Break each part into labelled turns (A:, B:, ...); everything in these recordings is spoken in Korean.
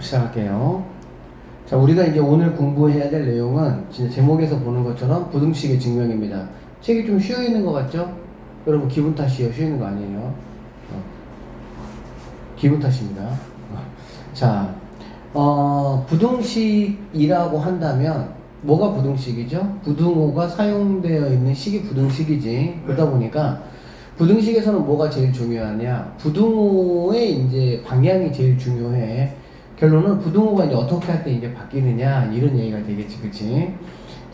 A: 시작할게요. 자, 우리가 이제 오늘 공부해야 될 내용은 진짜 제목에서 보는 것처럼 부등식의 증명입니다. 책이 좀 쉬어 있는 것 같죠? 여러분 기분 탓이에요. 쉬어 있는 거 아니에요. 기분 탓입니다. 자, 부등식이라고 한다면 뭐가 부등식이죠? 부등호가 사용되어 있는 식이 부등식이지. 그러다 보니까 부등식에서는 뭐가 제일 중요하냐? 부등호의 이제 방향이 제일 중요해. 결론은 부등호가 이제 어떻게 할 때 이제 바뀌느냐 이런 얘기가 되겠지, 그치?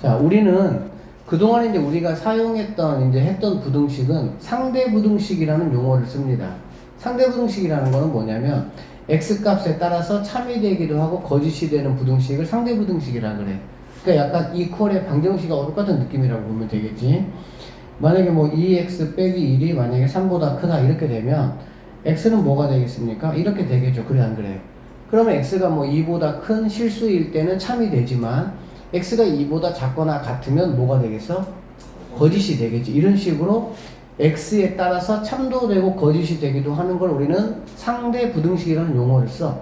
A: 자, 우리는 그동안 이제 우리가 사용했던 이제 했던 부등식은 상대 부등식이라는 용어를 씁니다. 상대 부등식이라는 거는 뭐냐면 x 값에 따라서 참이 되기도 하고 거짓이 되는 부등식을 상대 부등식이라 그래. 그러니까 약간 이퀄의 방정식과 똑같은 느낌이라고 보면 되겠지. 만약에 뭐 2x 빼기 1이 만약에 3보다 크다 이렇게 되면 x는 뭐가 되겠습니까? 이렇게 되겠죠. 그래 안 그래? 그러면 x가 뭐 2보다 큰 실수일 때는 참이 되지만 x가 2보다 작거나 같으면 뭐가 되겠어? 거짓이 되겠지. 이런 식으로 x에 따라서 참도 되고 거짓이 되기도 하는 걸 우리는 상대 부등식이라는 용어를 써.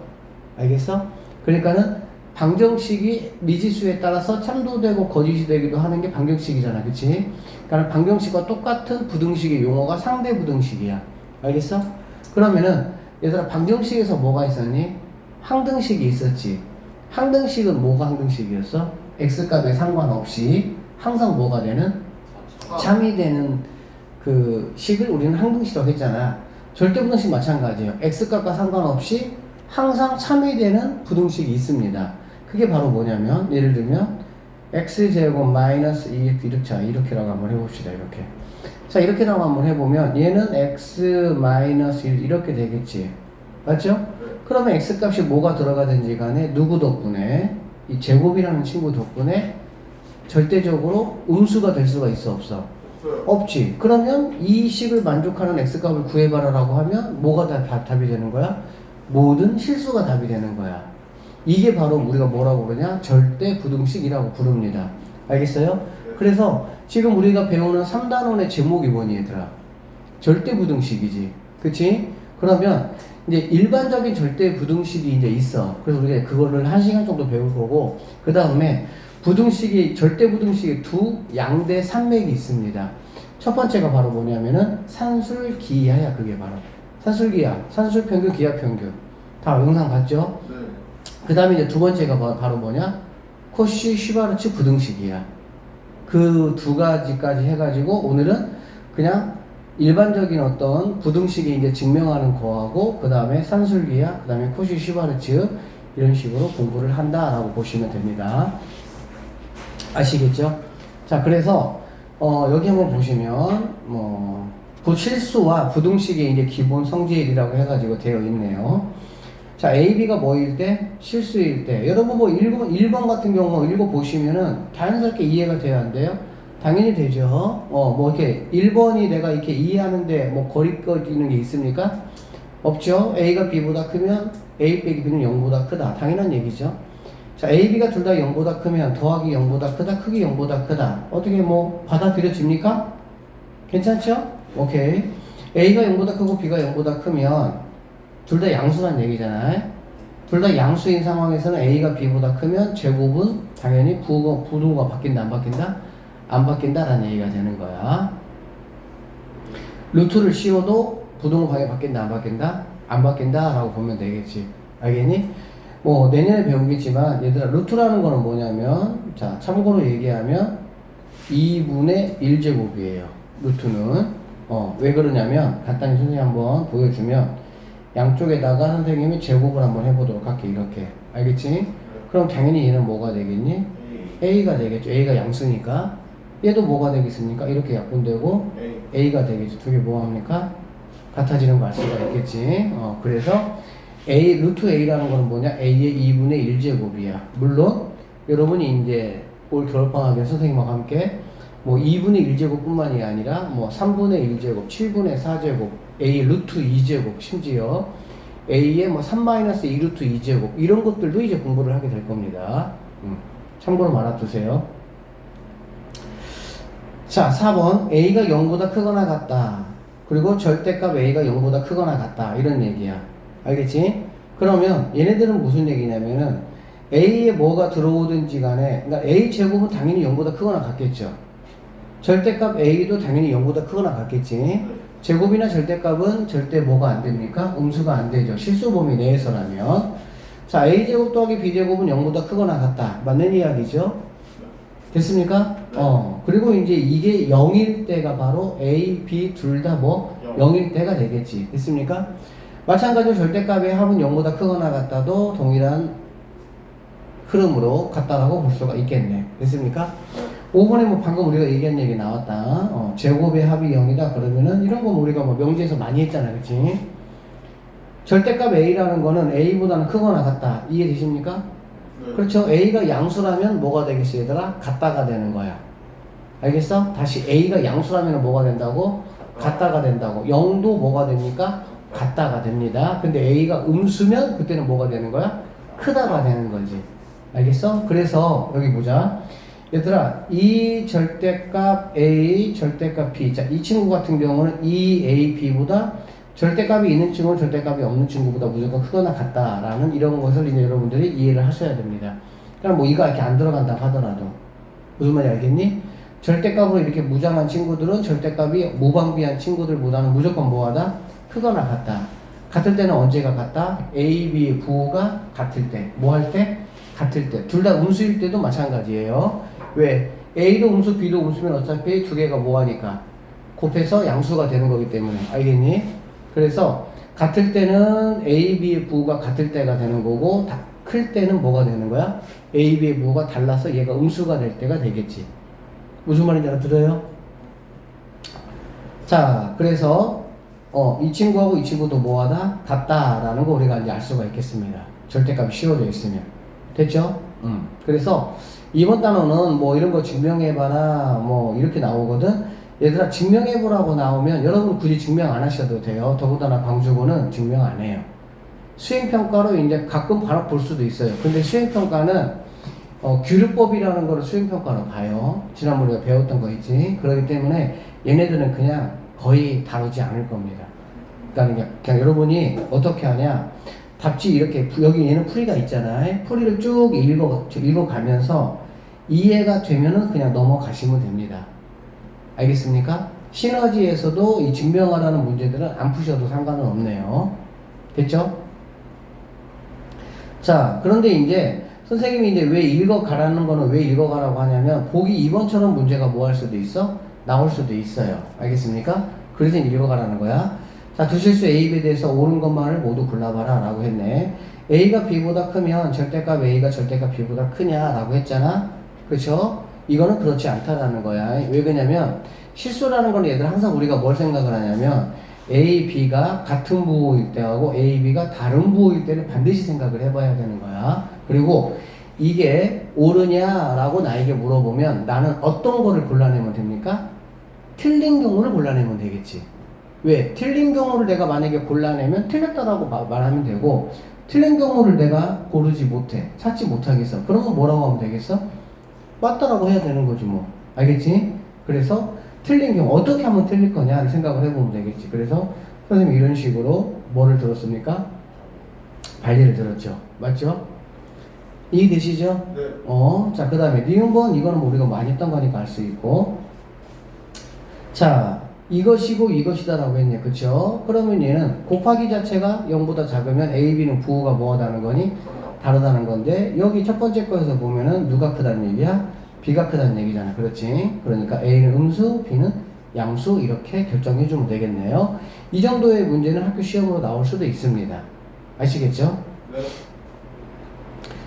A: 알겠어? 그러니까는 방정식이 미지수에 따라서 참도 되고 거짓이 되기도 하는 게 방정식이잖아. 그치? 그러니까 방정식과 똑같은 부등식의 용어가 상대 부등식이야. 알겠어? 그러면은 얘들아 방정식에서 뭐가 있었니? 항등식이 있었지. 항등식은 뭐가 항등식이었어? x값에 상관없이 항상 뭐가 되는? 참이 되는 그 식을 우리는 항등식이라고 했잖아. 절대부등식 마찬가지예요. x값과 상관없이 항상 참이 되는 부등식이 있습니다. 그게 바로 뭐냐면 예를 들면 x제곱 마이너스 2x 이렇게라고 한번 해봅시다. 이렇게. 자, 이렇게라고 한번 해보면 얘는 x 마이너스 1 이렇게 되겠지. 맞죠? 그러면 x값이 뭐가 들어가든지 간에 누구 덕분에 이 제곱이라는 친구 덕분에 절대적으로 음수가 될 수가 있어 없어? 없지. 그러면 이 식을 만족하는 x값을 구해봐라라고 하면 뭐가 답이 되는 거야? 모든 실수가 답이 되는 거야. 이게 바로 우리가 뭐라고 그러냐? 절대 부등식이라고 부릅니다. 알겠어요? 그래서 지금 우리가 배우는 3단원의 제목이 뭐니 얘들아? 절대 부등식이지. 그치? 그러면 이제 일반적인 절대 부등식이 이제 있어. 그래서 우리가 그거를 1시간 정도 배울 거고, 그 다음에 부등식이, 절대 부등식이 두 양대 산맥이 있습니다. 첫 번째가 바로 뭐냐면은 산술기하야. 그게 바로 산술기하, 산술평균, 기하평균. 다 영상 봤죠? 네. 그 다음에 이제 두 번째가 바로 뭐냐? 코시 슈바르츠 부등식이야. 그 두 가지까지 해가지고 오늘은 그냥 일반적인 어떤 부등식이 이제 증명하는 거하고 그 다음에 산술기하, 그 다음에 코시 슈바르츠 이런 식으로 공부를 한다라고 보시면 됩니다. 아시겠죠? 자, 그래서 여기 한번 보시면 실수와 부등식의 이제 기본 성질이라고 해가지고 되어 있네요. 자, A, B가 뭐일 때? 실수일 때. 여러분 뭐 1번 같은 경우 읽어보시면은 자연스럽게 이해가 돼야 안 돼요? 당연히 되죠. 뭐 이렇게 1번이 내가 이렇게 이해하는데 뭐 거리꺼지는 게 있습니까? 없죠. A가 B보다 크면 A 빼기 B는 0보다 크다. 당연한 얘기죠. 자, A, B가 둘 다 0보다 크면 더하기 0보다 크다, 크기 0보다 크다. 어떻게 뭐 받아들여집니까? 괜찮죠? 오케이. A가 0보다 크고 B가 0보다 크면 둘 다 양수란 얘기잖아요. 둘 다 양수인 상황에서는 A가 B보다 크면 제곱은 당연히 부등호가 바뀐다, 안 바뀐다? 안 바뀐다라는 얘기가 되는 거야. 루트를 씌워도 부등호 방향이 바뀐다, 안 바뀐다? 안 바뀐다라고 보면 되겠지. 알겠니? 뭐 내년에 배우겠지만 얘들아 루트라는 거는 뭐냐면 자 참고로 얘기하면 2분의 1제곱이에요. 루트는 왜 그러냐면 간단히 선생님이 한번 보여주면 양쪽에다가 선생님이 제곱을 한번 해보도록 할게. 이렇게 알겠지? 그럼 당연히 얘는 뭐가 되겠니? A가 되겠죠. A가 양수니까 얘도 뭐가 되겠습니까? 이렇게 약분되고 A가 되겠죠. 두 개 뭐합니까? 같아지는 거 알 수가 있겠지. 그래서 루트 A라는 거는 뭐냐? A의 2분의 1제곱이야. 물론, 여러분이 이제 올 겨울방학에 선생님과 함께 뭐 2분의 1제곱 뿐만이 아니라 뭐 3분의 1제곱, 7분의 4제곱, A 루트 2제곱, 심지어 A의 뭐 3-2 루트 2제곱, 이런 것들도 이제 공부를 하게 될 겁니다. 참고로 알아두세요. 자, 4번. A가 0보다 크거나 같다. 그리고 절대값 A가 0보다 크거나 같다. 이런 얘기야. 알겠지? 그러면 얘네들은 무슨 얘기냐면은 A에 뭐가 들어오든지 간에, 그러니까 A 제곱은 당연히 0보다 크거나 같겠죠. 절대값 A도 당연히 0보다 크거나 같겠지. 제곱이나 절대값은 절대 뭐가 안 됩니까? 음수가 안 되죠. 실수 범위 내에서라면. 자, A제곱 더하기 B제곱은 0보다 크거나 같다. 맞는 이야기죠? 됐습니까? 그리고 이제 이게 0일 때가 바로 A, B 둘 다 뭐 0일 때가 되겠지. 됐습니까? 마찬가지로 절대값의 합은 0보다 크거나 같다도 동일한 흐름으로 같다라고 볼 수가 있겠네. 됐습니까? 5번에 뭐 방금 우리가 얘기한 얘기 나왔다. 제곱의 합이 0이다 그러면은 이런 거 우리가 뭐 명제에서 많이 했잖아. 그치? 절대값 A라는 거는 A보다는 크거나 같다. 이해되십니까?
B: 네.
A: 그렇죠. A가 양수라면 뭐가 되겠어 얘들아? 같다가 되는 거야. 알겠어? 다시 A가 양수라면 뭐가 된다고? 같다가 된다고. 0도 뭐가 됩니까? 같다가 됩니다. 근데 A가 음수면 그때는 뭐가 되는 거야? 크다가 되는 거지. 알겠어? 그래서 여기 보자. 얘들아, 이 절대값 A, 절대값 B. 자, 이 친구 같은 경우는 이 A, B보다 절대값이 있는 친구는 절대값이 없는 친구보다 무조건 크거나 같다라는 이런 것을 이제 여러분들이 이해를 하셔야 됩니다. 그럼 뭐 이가 이렇게 안 들어간다 하더라도 무슨 말인지 알겠니? 절대값으로 이렇게 무장한 친구들은 절대값이 무방비한 친구들보다는 무조건 뭐하다? 크거나 같다. 같을 때는 언제가 같다? A, B 부호가 같을 때. 뭐 할 때? 같을 때. 둘 다 음수일 때도 마찬가지예요. 왜? A도 음수, B도 음수면 어차피 두 개가 뭐하니까? 곱해서 양수가 되는 거기 때문에. 알겠니? 그래서 같을 때는 A, B의 부호가 같을 때가 되는 거고 클 때는 뭐가 되는 거야? A, B의 부호가 달라서 얘가 음수가 될 때가 되겠지. 무슨 말인지 알아들어요? 자, 그래서 이 친구하고 이 친구도 뭐하다? 같다라는 거 우리가 이제 알 수가 있겠습니다. 절대값이 씌워져 있으면. 됐죠? 그래서 이번 단어는 뭐 이런 거 증명해봐라 뭐 이렇게 나오거든. 얘들아 증명해보라고 나오면 여러분 굳이 증명 안 하셔도 돼요. 더군다나 광주고는 증명 안 해요. 수행평가로 이제 가끔 바로 볼 수도 있어요. 근데 수행평가는 규律법이라는 거를 수행평가로 봐요. 지난번에 우리가 배웠던 거 있지. 그렇기 때문에 얘네들은 그냥 거의 다루지 않을 겁니다. 그러니까 그냥 여러분이 어떻게 하냐. 답지 이렇게 여기 얘는 풀이가 있잖아요. 풀이를 쭉 읽어가면서 이해가 되면은 그냥 넘어가시면 됩니다. 알겠습니까? 시너지에서도 이 증명하라는 문제들은 안 푸셔도 상관은 없네요. 됐죠? 자, 그런데 이제 선생님이 이제 왜 읽어가라는 거는 왜 읽어가라고 하냐면 보기 2번처럼 문제가 뭐 할 수도 있어? 나올 수도 있어요. 알겠습니까? 그래서 읽어가라는 거야. 자, 두 실수 A, B에 대해서 옳은 것만을 모두 골라봐라 라고 했네. A가 B보다 크면 절대값 A가 절대값 B보다 크냐 라고 했잖아. 그렇죠? 이거는 그렇지 않다라는 거야. 왜 그러냐면 실수라는 건 얘들 항상 우리가 뭘 생각을 하냐면 A, B가 같은 부호일 때하고 A, B가 다른 부호일 때는 반드시 생각을 해봐야 되는 거야. 그리고 이게 옳으냐라고 나에게 물어보면 나는 어떤 거를 골라내면 됩니까? 틀린 경우를 골라내면 되겠지. 왜? 틀린 경우를 내가 만약에 골라내면 틀렸다라고 말하면 되고 틀린 경우를 내가 고르지 못해. 찾지 못하겠어. 그러면 뭐라고 하면 되겠어? 맞다라고 해야 되는 거지 뭐. 알겠지? 그래서 틀린 경우 어떻게 하면 틀릴 거냐를 생각을 해보면 되겠지. 그래서 선생님이 이런 식으로 뭐를 들었습니까? 발리를 들었죠. 맞죠? 이해되시죠?
B: 네.
A: 자, 그 다음에 니은번 이거는 우리가 많이 했던 거니까 알 수 있고 자, 이것이고 이것이다라고 했네. 그쵸? 그러면 얘는 곱하기 자체가 0보다 작으면 A, B는 부호가 뭐하다는 거니? 다르다는 건데 여기 첫 번째 거에서 보면은 누가 크다는 얘기야? B가 크다는 얘기잖아. 그렇지? 그러니까 A는 음수, B는 양수 이렇게 결정해주면 되겠네요. 이 정도의 문제는 학교 시험으로 나올 수도 있습니다. 아시겠죠?
B: 네.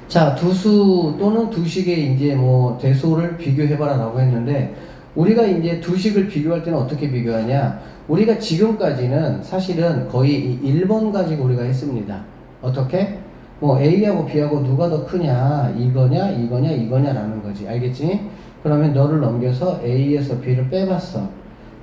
A: 자, 두수 또는 두식의 이제 뭐 대소를 비교해봐라 라고 했는데 우리가 이제 두식을 비교할 때는 어떻게 비교하냐? 우리가 지금까지는 사실은 거의 1번 가지고 우리가 했습니다. 어떻게? 뭐 A하고 B하고 누가 더 크냐? 이거냐? 이거냐? 이거냐라는 거지. 알겠지? 그러면 너를 넘겨서 A에서 B를 빼봤어.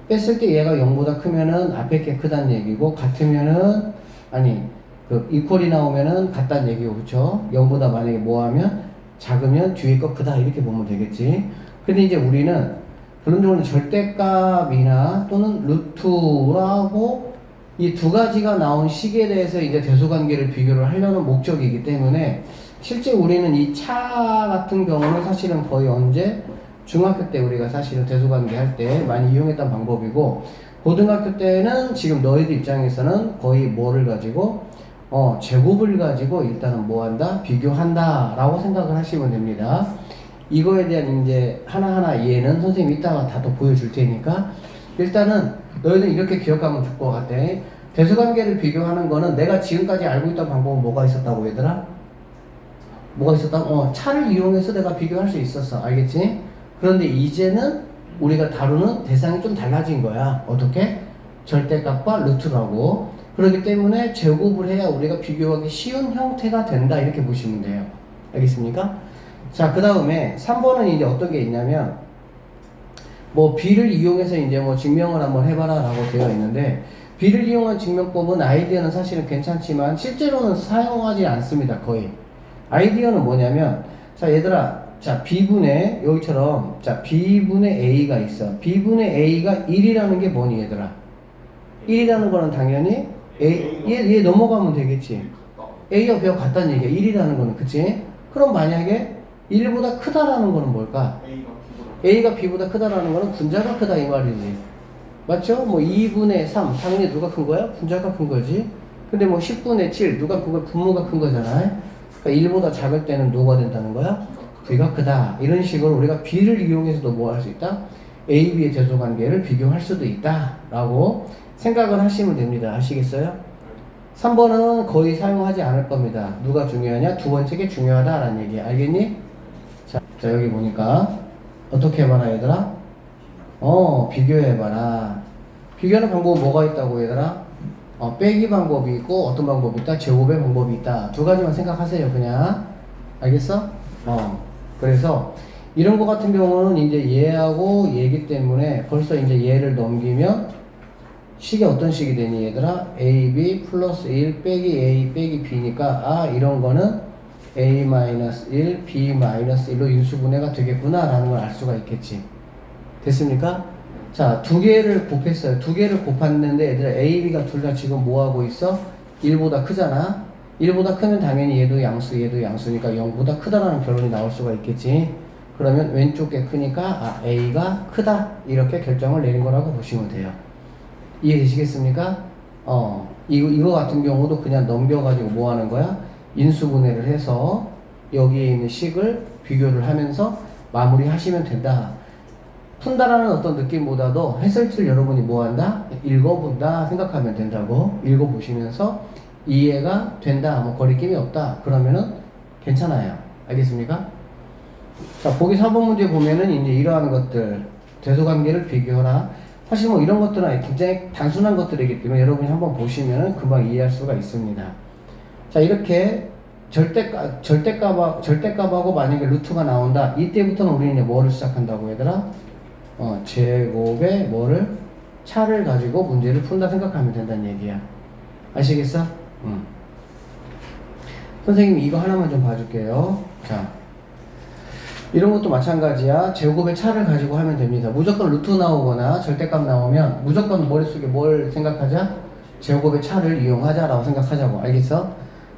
A: 뺐을 때 얘가 0보다 크면은 앞에 게 크다는 얘기고 같으면은 아니 그 이퀄이 나오면은 같다는 얘기고 그쵸? 0보다 만약에 뭐 하면 작으면 뒤에 거 크다 이렇게 보면 되겠지. 근데 이제 우리는 결론적으로는 절대값이나 또는 루트라고 이 두 가지가 나온 식에 대해서 이제 대소관계를 비교를 하려는 목적이기 때문에 실제 우리는 이 차 같은 경우는 사실은 거의 언제 중학교 때 우리가 사실은 대소관계 할 때 많이 이용했던 방법이고 고등학교 때는 지금 너희들 입장에서는 거의 뭐를 가지고 제곱을 가지고 일단은 뭐 한다? 비교한다 라고 생각을 하시면 됩니다. 이거에 대한 이제 하나하나 예는 선생님이 이따가 다 또 보여줄 테니까 일단은 너희들 이렇게 기억하면 좋을 것 같아. 대소관계를 비교하는 거는 내가 지금까지 알고 있던 방법은 뭐가 있었다고 얘들아? 뭐가 있었다고? 차를 이용해서 내가 비교할 수 있었어. 알겠지? 그런데 이제는 우리가 다루는 대상이 좀 달라진 거야. 어떻게? 절대값과 루트라고. 그렇기 때문에 제곱을 해야 우리가 비교하기 쉬운 형태가 된다. 이렇게 보시면 돼요. 알겠습니까? 자, 그 다음에 3번은 이제 어떤 게 있냐면 뭐 B를 이용해서 이제 뭐 증명을 한번 해봐라 라고 되어 있는데 B를 이용한 증명법은 아이디어는 사실은 괜찮지만 실제로는 사용하지 않습니다. 거의. 아이디어는 뭐냐면 자 얘들아 자 B분의 여기처럼 자 B분의 A가 있어. B분의 A가 1이라는 게 뭐니 얘들아? 1이라는 거는 당연히 얘 넘어가면 되겠지. A와 B와 같다는 얘기야. 1이라는 거는 그치? 그럼 만약에 1보다 크다라는 거는 뭘까? A가 B보다 크다라는 거는 분자가 크다 이 말이지. 맞죠? 뭐 2분의 3 당연히 누가 큰 거야? 분자가 큰 거지. 근데 뭐 10분의 7 누가 큰 거야? 분모가 큰 거잖아요. 그러니까 1보다 작을 때는 누가 된다는 거야? B가 크다. 이런 식으로 우리가 B를 이용해서도 뭐 할 수 있다? A, B의 대소관계를 비교할 수도 있다 라고 생각을 하시면 됩니다. 아시겠어요? 3번은 거의 사용하지 않을 겁니다. 누가 중요하냐? 두 번째 게 중요하다라는 얘기. 알겠니? 자 여기 보니까 어떻게 해봐라 얘들아? 비교해봐라. 비교하는 방법은 뭐가 있다고 얘들아? 빼기 방법이 있고 어떤 방법이 있다? 제곱의 방법이 있다. 두 가지만 생각하세요 그냥. 알겠어? 그래서 이런 거 같은 경우는 이제 얘하고 얘기 때문에 벌써 이제 얘를 넘기면 식이 어떤 식이 되니 얘들아? AB 플러스 1 빼기 A 빼기 B니까 이런 거는 A-1, B-1로 인수분해가 되겠구나 라는 걸 알 수가 있겠지. 됐습니까? 자, 두 개를 곱했어요. 두 개를 곱했는데 얘들아 A, B가 둘 다 지금 뭐 하고 있어? 1보다 크잖아. 1보다 크면 당연히 얘도 양수 얘도 양수니까 0보다 크다라는 결론이 나올 수가 있겠지. 그러면 왼쪽 게 크니까 A가 크다 이렇게 결정을 내린 거라고 보시면 돼요. 이해되시겠습니까? 이거 같은 경우도 그냥 넘겨가지고 뭐 하는 거야? 인수분해를 해서 여기에 있는 식을 비교를 하면서 마무리 하시면 된다. 푼다라는 어떤 느낌보다도 해설지를 여러분이 뭐 한다? 읽어본다 생각하면 된다고. 읽어보시면서 이해가 된다. 뭐 거리낌이 없다. 그러면은 괜찮아요. 알겠습니까? 자, 보기 4번 문제 보면은 이제 이러한 것들, 대소관계를 비교하라. 사실 뭐 이런 것들은 굉장히 단순한 것들이기 때문에 여러분이 한번 보시면은 금방 이해할 수가 있습니다. 자, 이렇게 절대값하고 만약에 루트가 나온다. 이때부터는 우리는 이제 뭐를 시작한다고 얘들아? 제곱의 뭐를? 차를 가지고 문제를 푼다 생각하면 된다는 얘기야. 아시겠어? 선생님 이거 하나만 좀 봐줄게요. 자, 이런 것도 마찬가지야. 제곱의 차를 가지고 하면 됩니다. 무조건 루트 나오거나 절대값 나오면 무조건 머릿속에 뭘 생각하자? 제곱의 차를 이용하자라고 생각하자고. 알겠어?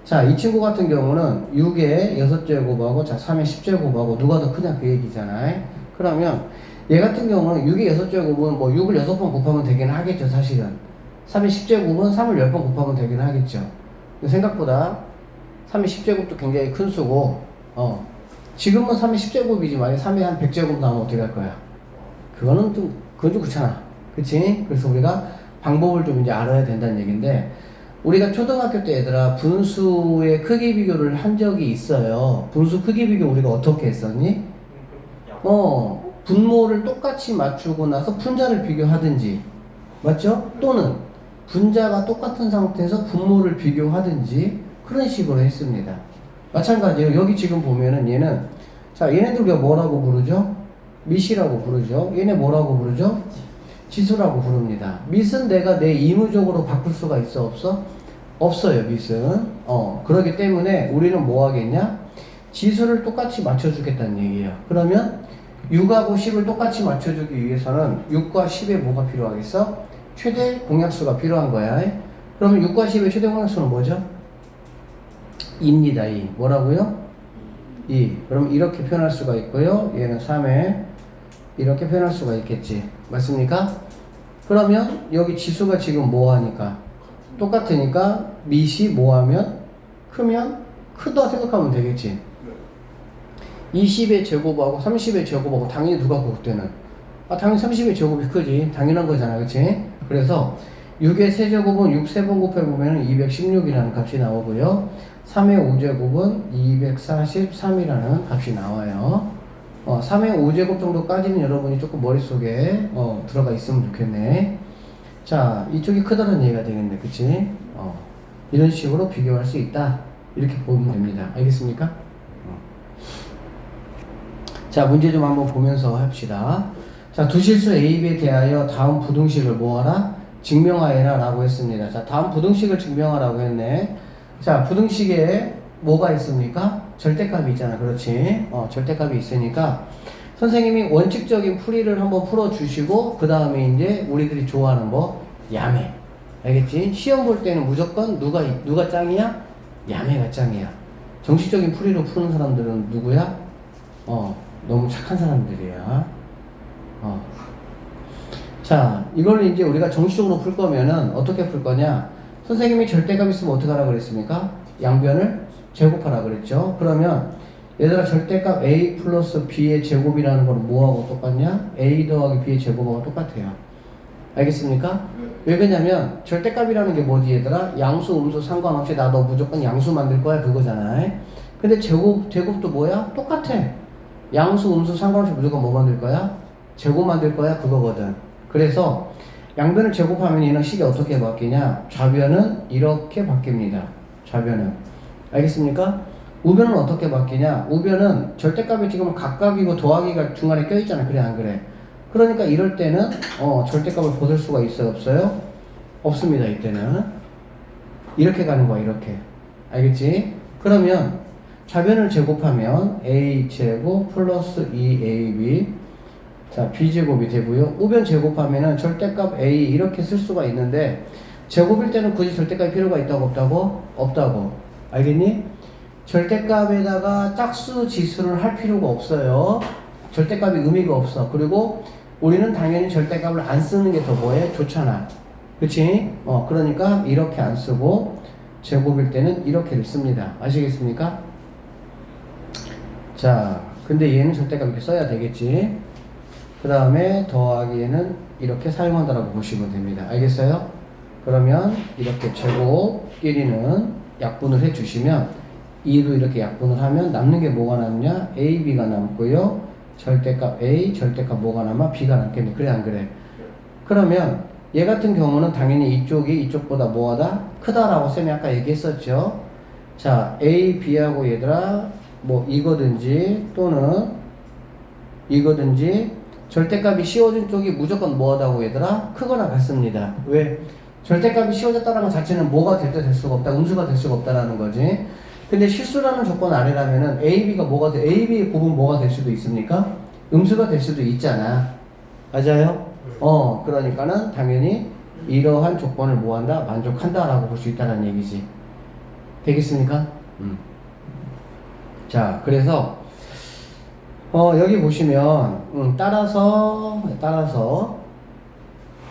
A: 자, 이 친구 같은 경우는 6의 6제곱하고 자 3의 10제곱하고 누가 더 크냐 그 얘기잖아요. 그러면 얘 같은 경우는 6의 6제곱은 뭐 6을 6번 곱하면 되긴 하겠죠 사실은. 3의 10제곱은 3을 10번 곱하면 되긴 하겠죠. 생각보다 3의 10제곱도 굉장히 큰 수고 지금은 3의 10제곱이지 만약 3의 한 100제곱 나오면 어떻게 할 거야? 그건 좀 그렇잖아. 그치? 그래서 우리가 방법을 좀 이제 알아야 된다는 얘기인데 우리가 초등학교 때 얘들아 분수의 크기 비교를 한 적이 있어요. 분수 크기 비교 우리가 어떻게 했었니? 분모를 똑같이 맞추고 나서 분자를 비교하든지 맞죠? 또는 분자가 똑같은 상태에서 분모를 비교하든지 그런 식으로 했습니다. 마찬가지로 여기 지금 보면은 얘는 자 얘네들 우리가 뭐라고 부르죠? 밑이라고 부르죠. 얘네 뭐라고 부르죠? 지수라고 부릅니다. 밑은 내가 내 의무적으로 바꿀 수가 있어 없어? 없어요 밑은. 그렇기 때문에 우리는 뭐 하겠냐? 지수를 똑같이 맞춰주겠다는 얘기예요. 그러면 6하고 10을 똑같이 맞춰주기 위해서는 6과 10에 뭐가 필요하겠어? 최대 공약수가 필요한 거야. 그러면 6과 10의 최대 공약수는 뭐죠? 2입니다. 2. 뭐라고요? 2. 그럼 이렇게 표현할 수가 있고요. 얘는 3에 이렇게 표현할 수가 있겠지. 맞습니까? 그러면 여기 지수가 지금 뭐하니까? 똑같으니까 밑이 뭐하면? 크면? 크다 생각하면 되겠지. 20의 제곱하고 30의 제곱하고 당연히 누가 곱되는? 당연히 30의 제곱이 크지. 당연한 거잖아. 그치? 그래서 6의 세제곱은 6 3번 곱해보면 216이라는 값이 나오고요. 3의 5제곱은 243이라는 값이 나와요. 3의 5제곱 정도까지는 여러분이 조금 머릿속에 들어가 있으면 좋겠네. 자, 이쪽이 크다는 얘기가 되겠네. 그치? 이런 식으로 비교할 수 있다. 이렇게 보면 됩니다. 알겠습니까? 자, 문제 좀 한번 보면서 합시다. 자, 두 실수 A, B에 대하여 다음 부등식을 뭐하라? 증명하여라 라고 했습니다. 자, 다음 부등식을 증명하라고 했네. 자, 부등식에 뭐가 있습니까? 절대값이 있잖아. 그렇지? 절대값이 있으니까 선생님이 원칙적인 풀이를 한번 풀어주시고 그 다음에 이제 우리들이 좋아하는 뭐 야매. 알겠지? 시험 볼 때는 무조건 누가 짱이야? 야매가 짱이야. 정식적인 풀이로 푸는 사람들은 누구야? 너무 착한 사람들이야. 자, 이걸 이제 우리가 정식적으로 풀 거면은 어떻게 풀 거냐? 선생님이 절대값 있으면 어떻게 하라 그랬습니까? 양변을 제곱하라 그랬죠. 그러면 얘들아 절대값 a 플러스 b의 제곱이라는 건 뭐하고 똑같냐? a 더하기 b의 제곱하고 똑같아요. 알겠습니까? 왜 그러냐면 절대값이라는 게 뭐지 얘들아? 양수 음수 상관없이 나 너 무조건 양수 만들 거야 그거잖아. 근데 제곱도 뭐야? 똑같아. 양수 음수 상관없이 무조건 뭐 만들 거야? 제곱 만들 거야 그거거든. 그래서 양변을 제곱하면 얘는 식이 어떻게 바뀌냐? 좌변은 이렇게 바뀝니다. 좌변은. 알겠습니까? 우변은 어떻게 바뀌냐? 우변은 절대값이 지금 각각이고 더하기가 중간에 껴있잖아. 그래 안 그래? 그러니까 이럴 때는 절대값을 벗을 수가 있어요? 없어요? 없습니다. 이때는. 이렇게 가는 거야. 이렇게. 알겠지? 그러면 좌변을 제곱하면 a제곱 플러스 2ab 자 b제곱이 되고요. 우변 제곱하면은 절대값 a 이렇게 쓸 수가 있는데 제곱일 때는 굳이 절대값이 필요가 있다고 없다고? 없다고. 알겠니? 절대값에다가 짝수 지수를 할 필요가 없어요. 절대값이 의미가 없어. 그리고 우리는 당연히 절대값을 안 쓰는 게 더 뭐해? 좋잖아. 그치? 그러니까 이렇게 안 쓰고 제곱일 때는 이렇게를 씁니다. 아시겠습니까? 자, 근데 얘는 절대값 이렇게 써야 되겠지. 그 다음에 더하기에는 이렇게 사용한다라고 보시면 됩니다. 알겠어요? 그러면 이렇게 제곱끼리는 약분을 해주시면 2로 이렇게 약분을 하면 남는 게 뭐가 남냐? A, B가 남고요. 절대값 A, 절대값 뭐가 남아? B가 남겠네. 그래 안 그래? 그러면 얘 같은 경우는 당연히 이쪽이 이쪽보다 뭐하다? 크다라고 쌤이 아까 얘기했었죠. 자, A, B하고 얘들아 뭐 이거든지 또는 이거든지 절대값이 씌워진 쪽이 무조건 뭐하다고 얘들아? 크거나 같습니다. 왜? 절대값이 씌워졌다는 것 자체는 뭐가 될 때 될 수가 없다. 음수가 될 수가 없다라는 거지. 근데 실수라는 조건 아래라면은 A, B가 A, B 곱은 뭐가 될 수도 있습니까? 음수가 될 수도 있잖아. 맞아요? 그러니까는 당연히 이러한 조건을 뭐한다? 만족한다라고 볼 수 있다는 얘기지. 되겠습니까? 자, 그래서 여기 보시면 따라서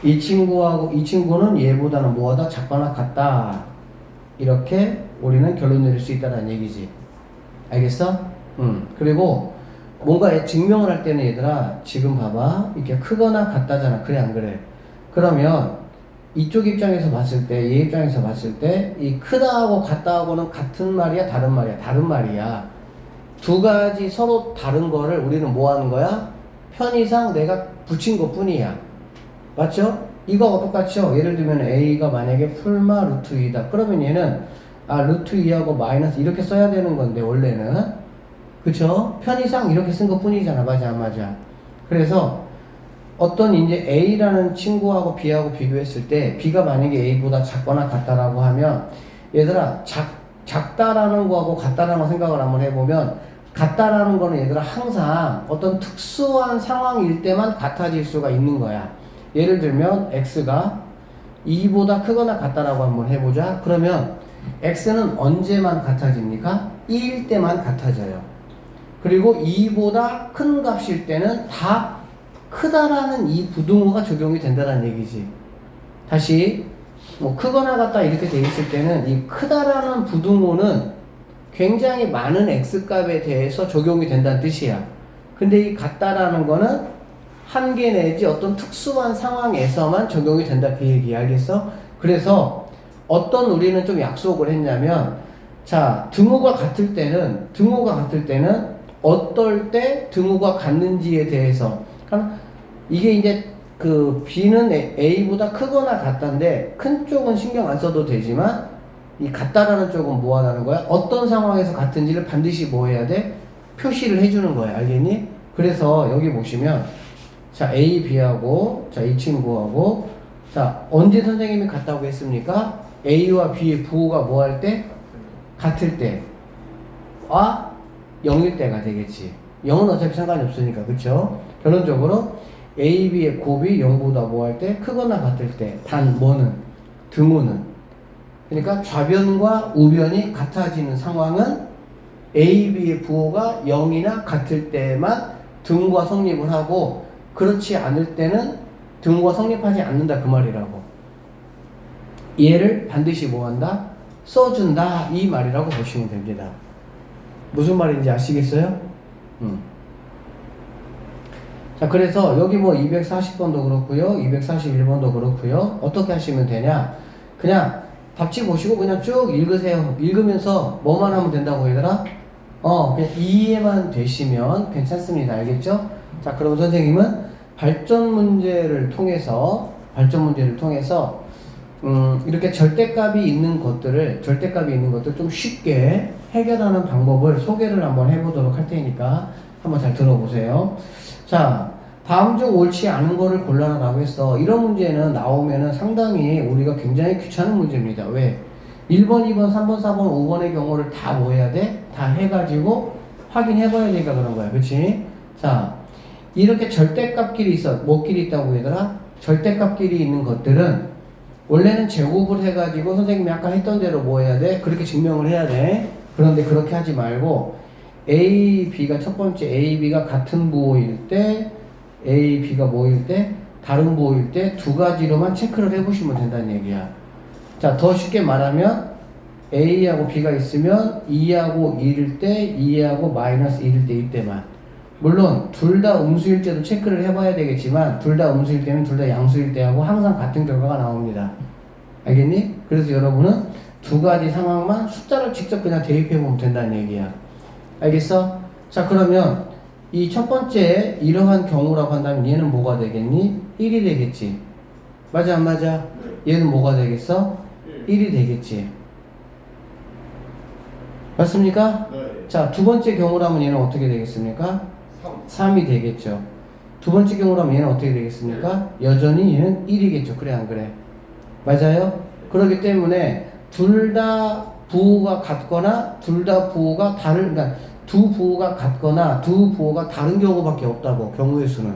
A: 이 친구는 얘보다는 뭐하다? 작거나 같다. 이렇게 우리는 결론 내릴 수 있다는 얘기지. 알겠어? 그리고 뭔가 증명을 할 때는 얘들아 지금 봐봐 이렇게 크거나 같다잖아. 그래 안 그래? 그러면 이쪽 입장에서 봤을 때 얘 입장에서 봤을 때 이 크다하고 같다하고는 같은 말이야 다른 말이야? 다른 말이야. 두 가지 서로 다른 거를 우리는 뭐 하는 거야? 편의상 내가 붙인 것 뿐이야. 맞죠? 이거하고 똑같죠? 예를 들면 A가 만약에 풀마 루트 2다. 그러면 얘는 루트 2하고 마이너스 이렇게 써야 되는 건데 원래는. 그쵸? 편의상 이렇게 쓴 것 뿐이잖아. 맞아 안 맞아? 그래서 어떤 이제 A라는 친구하고 B하고 비교했을 때 B가 만약에 A보다 작거나 같다라고 하면 얘들아 작다라는 거하고 같다라는 거 생각을 한번 해보면 같다라는 거는 얘들아 항상 어떤 특수한 상황일 때만 같아질 수가 있는 거야. 예를 들면 X가 2보다 크거나 같다라고 한번 해보자. 그러면 x는 언제만 같아집니까? 2일 때만 같아져요. 그리고 2보다 큰 값일 때는 다 크다라는 이 부등호가 적용이 된다는 얘기지. 다시 뭐 크거나 같다 이렇게 돼 있을 때는 이 크다라는 부등호는 굉장히 많은 x값에 대해서 적용이 된다는 뜻이야. 근데 이 같다라는 거는 한계 내지 어떤 특수한 상황에서만 적용이 된다 그 얘기야. 알겠어? 그래서 어떤 우리는 좀 약속을 했냐면, 자, 등호가 같을 때는 어떨 때 등호가 같는지에 대해서, 그러니까 이게 이제 그 B는 A보다 크거나 같다인데 큰 쪽은 신경 안 써도 되지만 이 같다라는 쪽은 뭐 하라는 거야? 어떤 상황에서 같은지를 반드시 뭐 해야 돼? 표시를 해주는 거야. 알겠니? 그래서 여기 보시면 자, A, B하고 자, 이 친구하고 자, 언제 선생님이 같다고 했습니까? A와 B의 부호가 뭐 할 때? 같을 때와 0일 때가 되겠지. 0은 어차피 상관이 없으니까. 그쵸? 결론적으로 A, B의 곱이 0보다 뭐 할 때? 크거나 같을 때. 단 뭐는? 등호는. 그러니까 좌변과 우변이 같아지는 상황은 A, B의 부호가 0이나 같을 때만 등호가 성립을 하고, 그렇지 않을 때는 등호가 성립하지 않는다 그 말이라고. 얘를 반드시 뭐 한다? 써준다 이 말이라고 보시면 됩니다. 무슨 말인지 아시겠어요? 자, 그래서 여기 뭐 240번도 그렇고요, 241번도 그렇고요. 어떻게 하시면 되냐? 그냥 답지 보시고 그냥 쭉 읽으세요. 읽으면서 뭐만 하면 된다고 얘들아? 그냥 이해만 되시면 괜찮습니다. 알겠죠? 자, 그럼 선생님은 발전 문제를 통해서 이렇게 절대값이 있는 것들 좀 쉽게 해결하는 방법을 소개를 한번 해보도록 할 테니까 한번 잘 들어보세요. 자, 다음 중 옳지 않은 거를 골라라라고 했어. 이런 문제는 나오면은 상당히 우리가 굉장히 귀찮은 문제입니다. 왜? 1번, 2번, 3번, 4번, 5번의 경우를 다 뭐 해야 돼? 다 해가지고 확인해봐야 되니까 그런 거야. 그치? 자, 이렇게 절대값끼리 있어. 뭐끼리 있다고 얘들아? 절대값끼리 있는 것들은 원래는 제곱을 해가지고 선생님이 아까 했던 대로 뭐 해야 돼? 그렇게 증명을 해야 돼. 그런데 그렇게 하지 말고 A, B가 첫 번째 A, B가 같은 부호일 때, A, B가 뭐일 때? 다른 부호일 때 두 가지로만 체크를 해보시면 된다는 얘기야. 자, 더 쉽게 말하면 A하고 B가 있으면 2하고 1일 때, 2하고 마이너스 1일 때 이때만. 물론 둘 다 음수일 때도 체크를 해봐야 되겠지만 둘 다 음수일 때는 둘 다 양수일 때하고 항상 같은 결과가 나옵니다. 알겠니? 그래서 여러분은 두 가지 상황만 숫자를 직접 그냥 대입해보면 된다는 얘기야. 알겠어? 자, 그러면 이 첫 번째 이러한 경우라고 한다면 얘는 뭐가 되겠니? 1이 되겠지. 맞아 안 맞아? 얘는 뭐가 되겠어? 1이 되겠지. 맞습니까? 자, 두 번째 경우라면 얘는 어떻게 되겠습니까? 3이 되겠죠. 두 번째 경우라면 얘는 어떻게 되겠습니까? 여전히 얘는 1이겠죠. 그래 안 그래? 맞아요? 그렇기 때문에 둘 다 부호가 같거나 둘 다 부호가 그러니까 두 부호가 같거나 두 부호가 다른 경우밖에 없다고. 경우의 수는.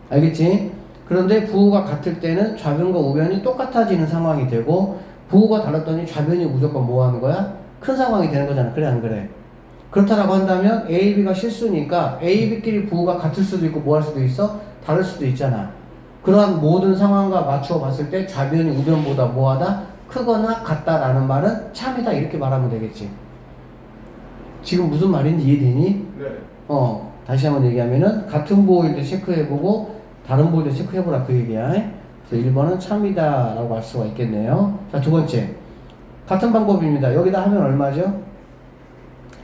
A: 알겠지? 그런데 부호가 같을 때는 좌변과 우변이 똑같아지는 상황이 되고, 부호가 달랐더니 좌변이 무조건 뭐 하는 거야? 큰 상황이 되는 거잖아. 그래 안 그래? 그렇다라고 한다면 A, B가 실수니까 A, B끼리 부호가 같을 수도 있고 뭐 할 수도 있어? 다를 수도 있잖아. 그러한 모든 상황과 맞추어 봤을 때 좌변이 우변보다 뭐하다? 크거나 같다라는 말은 참이다 이렇게 말하면 되겠지. 지금 무슨 말인지 이해되니? 네. 다시 한번 얘기하면은 같은 부호일 때 체크해보고 다른 부호일 때 체크해보라 그 얘기야. 그래서 1번은 참이다 라고 할 수가 있겠네요. 자, 두 번째 같은 방법입니다. 여기다 하면 얼마죠?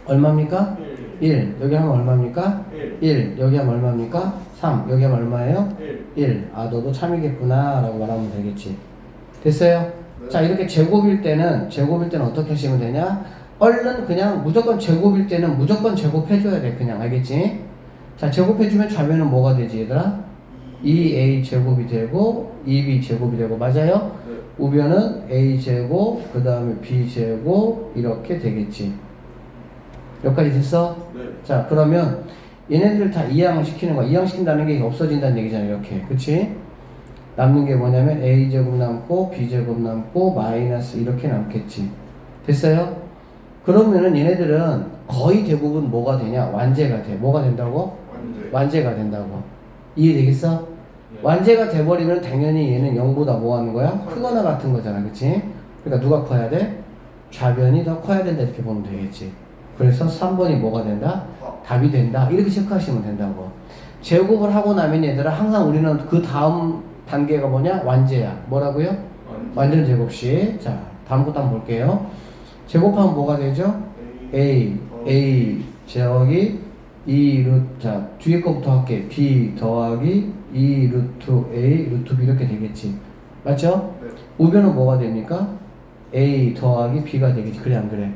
A: 얼마입니까? 1. 여기 하면 얼마입니까? 1. 여기 하면 얼마입니까? 3. 여기 하면 얼마예요? 1. 아, 너도 참이겠구나 라고 말하면 되겠지. 됐어요? 네. 자, 이렇게 제곱일 때는 어떻게 하시면 되냐? 얼른 그냥 무조건 제곱일 때는 무조건 제곱해줘야 돼. 그냥. 알겠지? 자, 제곱해주면 좌변은 뭐가 되지 얘들아? 2A 제곱이 되고 2B 제곱이 되고. 맞아요? 네. 우변은 A 제곱 그 다음에 B 제곱 이렇게 되겠지. 여기까지 됐어? 네. 자, 그러면 얘네들 다 이항을 시키는 거야. 이항시킨다는 게 없어진다는 얘기잖아. 이렇게. 그치? 남는 게 뭐냐면 a제곱 남고 b제곱 남고 마이너스 이렇게 남겠지. 됐어요? 그러면은 얘네들은 거의 대부분 뭐가 되냐? 완제가 돼. 뭐가 된다고? 완제가 된다고. 이해되겠어? 완제가 돼버리면 당연히 얘는 0보다 뭐 하는 거야? 크거나 같은 거잖아. 그치? 그러니까 누가 커야 돼? 좌변이 더 커야 된다 이렇게 보면 되겠지. 그래서 3번이 뭐가 된다? 답이 된다. 이렇게 체크하시면 된다고. 제곱을 하고 나면 얘들아 항상 우리는 그 다음 단계가 뭐냐? 완제야. 뭐라고요? 완전 제곱식. 자, 다음 것도 한번 볼게요. 제곱하면 뭐가 되죠? A 제곱이 2 루트, 자, 뒤에 거부터 할게. B 더하기 2 루트 A 루트 B 이렇게 되겠지. 맞죠?
B: 네.
A: 우변은 뭐가 됩니까? A 더하기 B가 되겠지. 그래, 안 그래?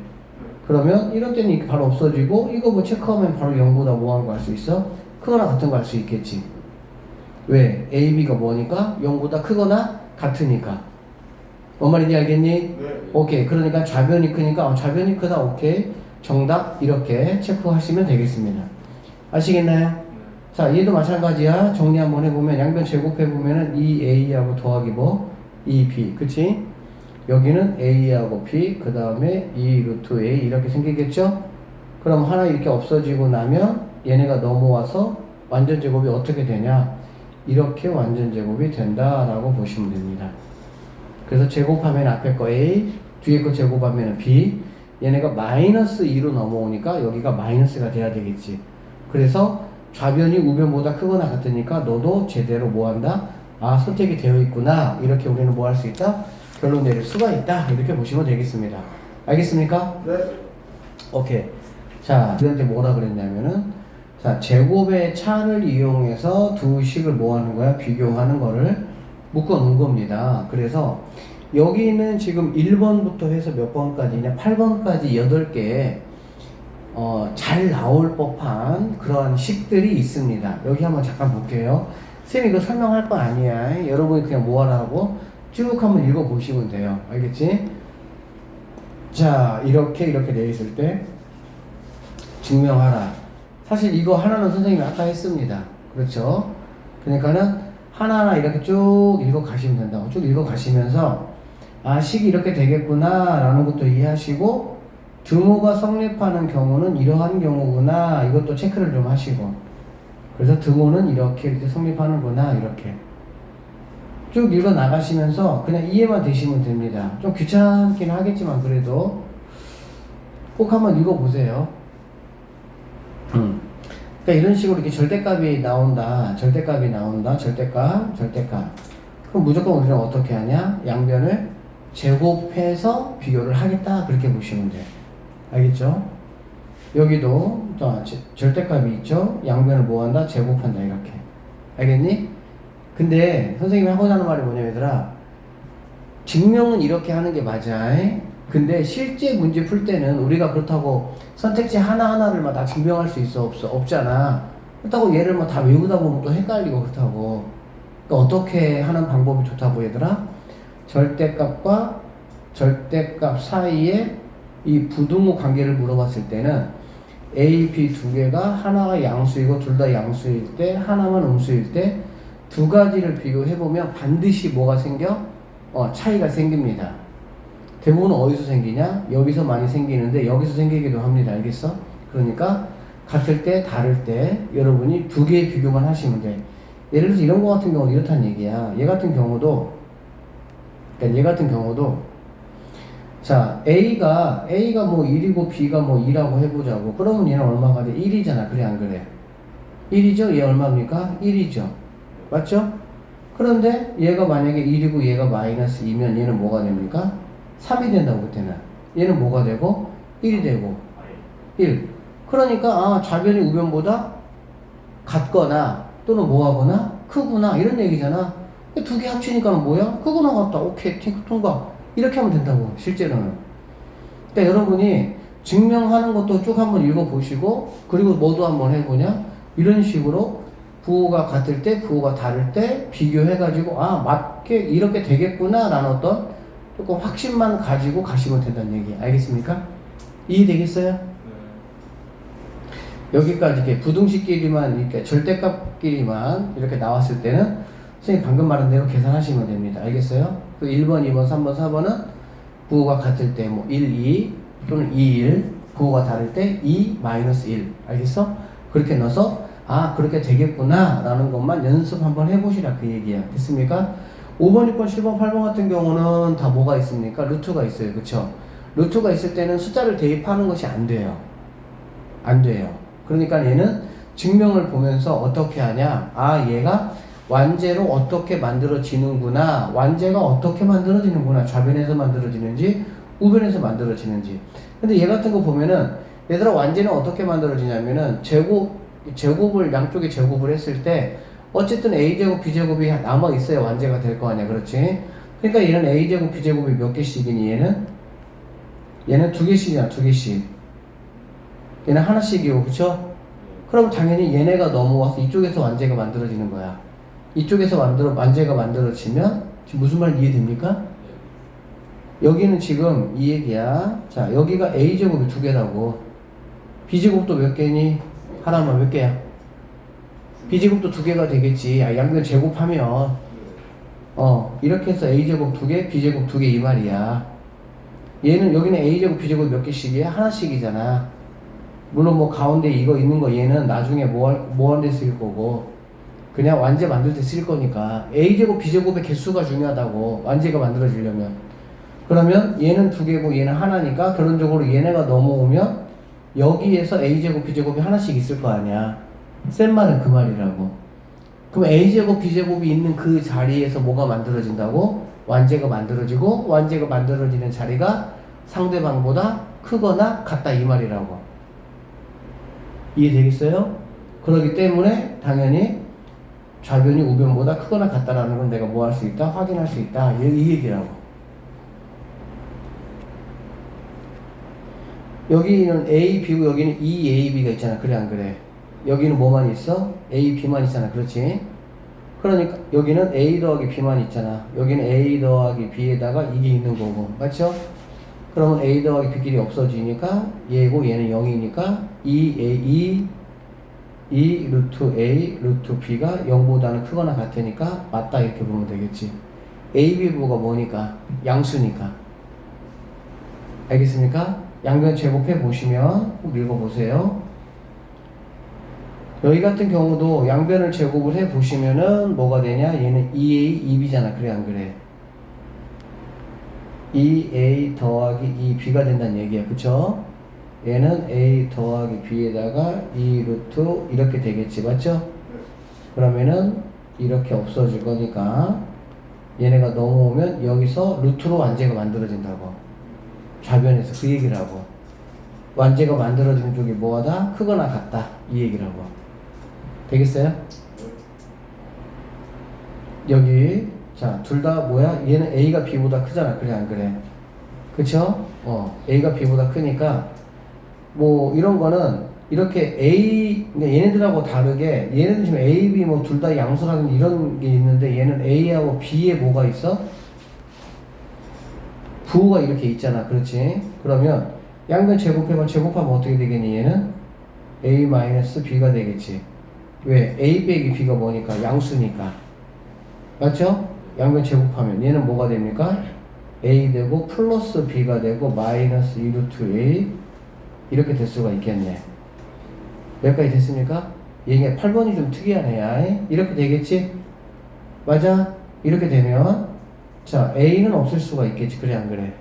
A: 그러면 이런 때는 이렇게 바로 없어지고, 이거 뭐 체크하면 바로 0보다 뭐 하는 거 알 수 있어? 크거나 같은 거 알 수 있겠지. 왜? A, B가 뭐니까? 0보다 크거나 같으니까. 뭔 말인지 알겠니?
B: 네.
A: 오케이. 그러니까 좌변이 크니까, 좌변이 크다. 오케이. 정답. 이렇게 체크하시면 되겠습니다. 아시겠나요?
B: 네.
A: 자, 얘도 마찬가지야. 정리 한번 해보면, 양변 제곱해보면은 2A하고 더하기 뭐? 2B. 그치? 여기는 A하고 B, 그 다음에 2 루트 A 이렇게 생기겠죠? 그럼 하나 이렇게 없어지고 나면 얘네가 넘어와서 완전 제곱이 어떻게 되냐? 이렇게 완전 제곱이 된다라고 보시면 됩니다. 그래서 제곱하면 앞에 거 A, 뒤에 거 제곱하면 B, 얘네가 마이너스 2로 넘어오니까 여기가 마이너스가 돼야 되겠지. 그래서 좌변이 우변보다 크거나 같으니까 너도 제대로 뭐 한다? 아, 선택이 되어 있구나. 이렇게 우리는 뭐 할 수 있다? 결론 내릴 수가 있다. 이렇게 보시면 되겠습니다. 알겠습니까?
B: 네.
A: 오케이. 자, 우리한테 뭐라 그랬냐면은, 자, 제곱의 차를 이용해서 두 식을 뭐 하는 거야? 비교하는 거를 묶어 놓은 겁니다. 그래서 여기는 지금 1번부터 해서 몇 번까지냐? 8번까지 8개 잘 나올 법한 그런 식들이 있습니다. 여기 한번 잠깐 볼게요. 쌤이 이거 설명할 거 아니야. 여러분이 그냥 뭐하라고 쭉 한번 읽어보시면 돼요. 알겠지? 자, 이렇게 되어 있을 때 증명하라. 사실 이거 하나는 선생님이 아까 했습니다. 그렇죠? 그러니까는 하나하나 이렇게 쭉 읽어가시면 된다고. 쭉 읽어가시면서 아, 식이 이렇게 되겠구나 라는 것도 이해하시고 등호가 성립하는 경우는 이러한 경우구나 이것도 체크를 좀 하시고 그래서 등호는 이렇게 성립하는구나 이렇게 쭉 읽어 나가시면서 그냥 이해만 되시면 됩니다. 좀 귀찮긴 하겠지만 그래도 꼭 한번 읽어 보세요. 그러니까 이런 식으로 이렇게 절대값이 나온다. 절대값. 그럼 무조건 우리는 어떻게 하냐? 양변을 제곱해서 비교를 하겠다. 그렇게 보시면 돼요. 알겠죠? 여기도 절대값이 있죠? 양변을 뭐 한다? 제곱한다. 이렇게. 알겠니? 근데 선생님이 하고자 하는 말이 뭐냐면 얘들아, 증명은 이렇게 하는 게 맞아. 근데 실제 문제 풀 때는 우리가 그렇다고 선택지 하나하나를 막 다 증명할 수 있어? 없잖아. 그렇다고 얘를 뭐 다 외우다 보면 또 헷갈리고 그렇다고. 그러니까 어떻게 하는 방법이 좋다고 얘들아? 절대값과 절대값 사이에 이 부등호 관계를 물어봤을 때는 A, B 두 개가 하나가 양수이고 둘 다 양수일 때 하나만 음수일 때 두 가지를 비교해보면 반드시 뭐가 생겨? 차이가 생깁니다. 대부분 어디서 생기냐? 여기서 많이 생기는데 여기서 생기기도 합니다. 알겠어? 그러니까 같을 때 다를 때 여러분이 두 개의 비교만 하시면 돼. 예를 들어서 이런 거 같은 경우는 이렇다는 얘기야. 얘 같은 경우도 자, A가 뭐 1이고 B가 뭐 2라고 해보자고. 그러면 얘는 얼마가 돼? 1이잖아. 그래, 안 그래? 1이죠? 얘 얼마입니까? 1이죠. 맞죠? 그런데 얘가 만약에 1이고 얘가 마이너스 2면 얘는 뭐가 됩니까? 3이 된다고 그때는. 얘는 뭐가 되고? 1이 되고. 1. 그러니까 좌변이 우변보다 같거나 또는 뭐하거나 크구나 이런 얘기잖아. 두 개 합치니까 뭐야? 크구나 같다. 오케이, 통과. 이렇게 하면 된다고, 실제로는. 그러니까 여러분이 증명하는 것도 쭉 한번 읽어보시고, 그리고 뭐도 한번 해보냐? 이런 식으로 부호가 같을 때, 부호가 다를 때 비교해가지고, 아, 맞게 이렇게 되겠구나, 라는 어떤 조금 확신만 가지고 가시면 된다는 얘기. 알겠습니까? 이해되겠어요? 여기까지 이렇게 부등식끼리만, 이렇게 절대값끼리만 이렇게 나왔을 때는 선생님 방금 말한 대로 계산하시면 됩니다. 알겠어요? 그 1번, 2번, 3번, 4번은 부호가 같을 때 뭐 1, 2 또는 2, 1 부호가 다를 때 2, 마이너스 1 알겠어? 그렇게 넣어서 아 그렇게 되겠구나 라는 것만 연습 한번 해보시라 그 얘기야. 됐습니까? 5번, 6번, 7번, 8번 같은 경우는 다 뭐가 있습니까? 루트가 있어요. 그쵸? 루트가 있을 때는 숫자를 대입하는 것이 안 돼요. 안 돼요. 그러니까 얘는 증명을 보면서 어떻게 하냐? 아, 얘가 완제로 어떻게 만들어지는구나. 완제가 어떻게 만들어지는구나. 좌변에서 만들어지는지, 우변에서 만들어지는지. 근데 얘 같은 거 보면은, 얘들아, 완제는 어떻게 만들어지냐면은, 제곱을, 양쪽에 제곱을 했을 때, 어쨌든 A제곱, B제곱이 남아있어야 완제가 될 거 아니야. 그렇지? 그러니까 얘는 A제곱, B제곱이 몇 개씩이니, 얘는? 얘는 2개씩이야, 2개씩. 얘는 하나씩이고, 그쵸? 그럼 당연히 얘네가 넘어와서 이쪽에서 완제가 만들어지는 거야. 이쪽에서 완제가 만들어지면, 지금 무슨 말 이해됩니까? 여기는 지금 이 얘기야. 자, 여기가 A제곱이 2개라고. B제곱도 몇 개니? 하나만 몇 개야? B제곱도 2개가 되겠지. 아, 양변 제곱하면. 이렇게 해서 A제곱 2개, B제곱 2개 이 말이야. 얘는, 여기는 A제곱, B제곱 몇 개씩이야? 하나씩이잖아. 물론 뭐 가운데 이거 있는 거 얘는 나중에 뭐 할 때 쓸 거고. 그냥 완제 만들 때 쓸 거니까. A제곱, B제곱의 개수가 중요하다고. 완제가 만들어지려면. 그러면 얘는 2개고 얘는 하나니까 결론적으로 얘네가 넘어오면 여기에서 A제곱, B제곱이 하나씩 있을 거 아니야. 센 말은 그 말이라고. 그럼 A제곱, B제곱이 있는 그 자리에서 뭐가 만들어진다고? 완제가 만들어지고 완제가 만들어지는 자리가 상대방보다 크거나 같다 이 말이라고. 이해되겠어요? 그렇기 때문에 당연히 좌변이 우변보다 크거나 같다라는 건 내가 뭐 할 수 있다? 확인할 수 있다. 이 얘기라고. 여기는 A, B고 여기는 E, A, B가 있잖아. 그래 안 그래? 여기는 뭐만 있어? A, B만 있잖아. 그렇지? 그러니까 여기는 A 더하기 B만 있잖아. 여기는 A 더하기 B에다가 이게 있는 거고. 맞죠? 그러면 A 더하기 B끼리 없어지니까 얘고 얘는 0이니까 E 루트 A 루트 B가 0보다는 크거나 같으니까 맞다 이렇게 보면 되겠지. A, B 부호가 뭐니까? 양수니까. 알겠습니까? 양변 제곱해 보시면 꼭 읽어보세요. 여기 같은 경우도 양변을 제곱을 해 보시면은 뭐가 되냐? 얘는 2A, 2B잖아. 그래 안 그래? 2A 더하기 2B가 된다는 얘기야. 그쵸? 얘는 A 더하기 B에다가 2 루트 이렇게 되겠지. 맞죠? 그러면은 이렇게 없어질 거니까 얘네가 넘어오면 여기서 루트로 완제가 만들어진다고. 좌변에서 그 얘기를 하고. 완제가 만들어지는 쪽이 뭐하다? 크거나 같다. 이 얘기를 하고. 되겠어요? 여기 자, 둘 다 뭐야? 얘는 A가 B보다 크잖아. 그래 안 그래? 그쵸? A가 B보다 크니까 뭐 이런 거는 이렇게 그러니까 얘네들하고 다르게 얘네들 지금 A, B 뭐 둘 다 양수라는 이런 게 있는데 얘는 A하고 B에 뭐가 있어? 부호가 이렇게 있잖아. 그렇지? 그러면 양변 제곱하면 어떻게 되겠니? 얘는 A-B가 되겠지. 왜? A 빼기 B가 뭐니까? 양수니까. 맞죠? 양변 제곱하면 얘는 뭐가 됩니까? A 되고 플러스 B가 되고 마이너스 2루트 A 이렇게 될 수가 있겠네. 여기까지 됐습니까? 얘가 8번이 좀 특이하네. 이렇게 되겠지? 맞아? 이렇게 되면 자, A는 없을 수가 있겠지. 그래 안 그래?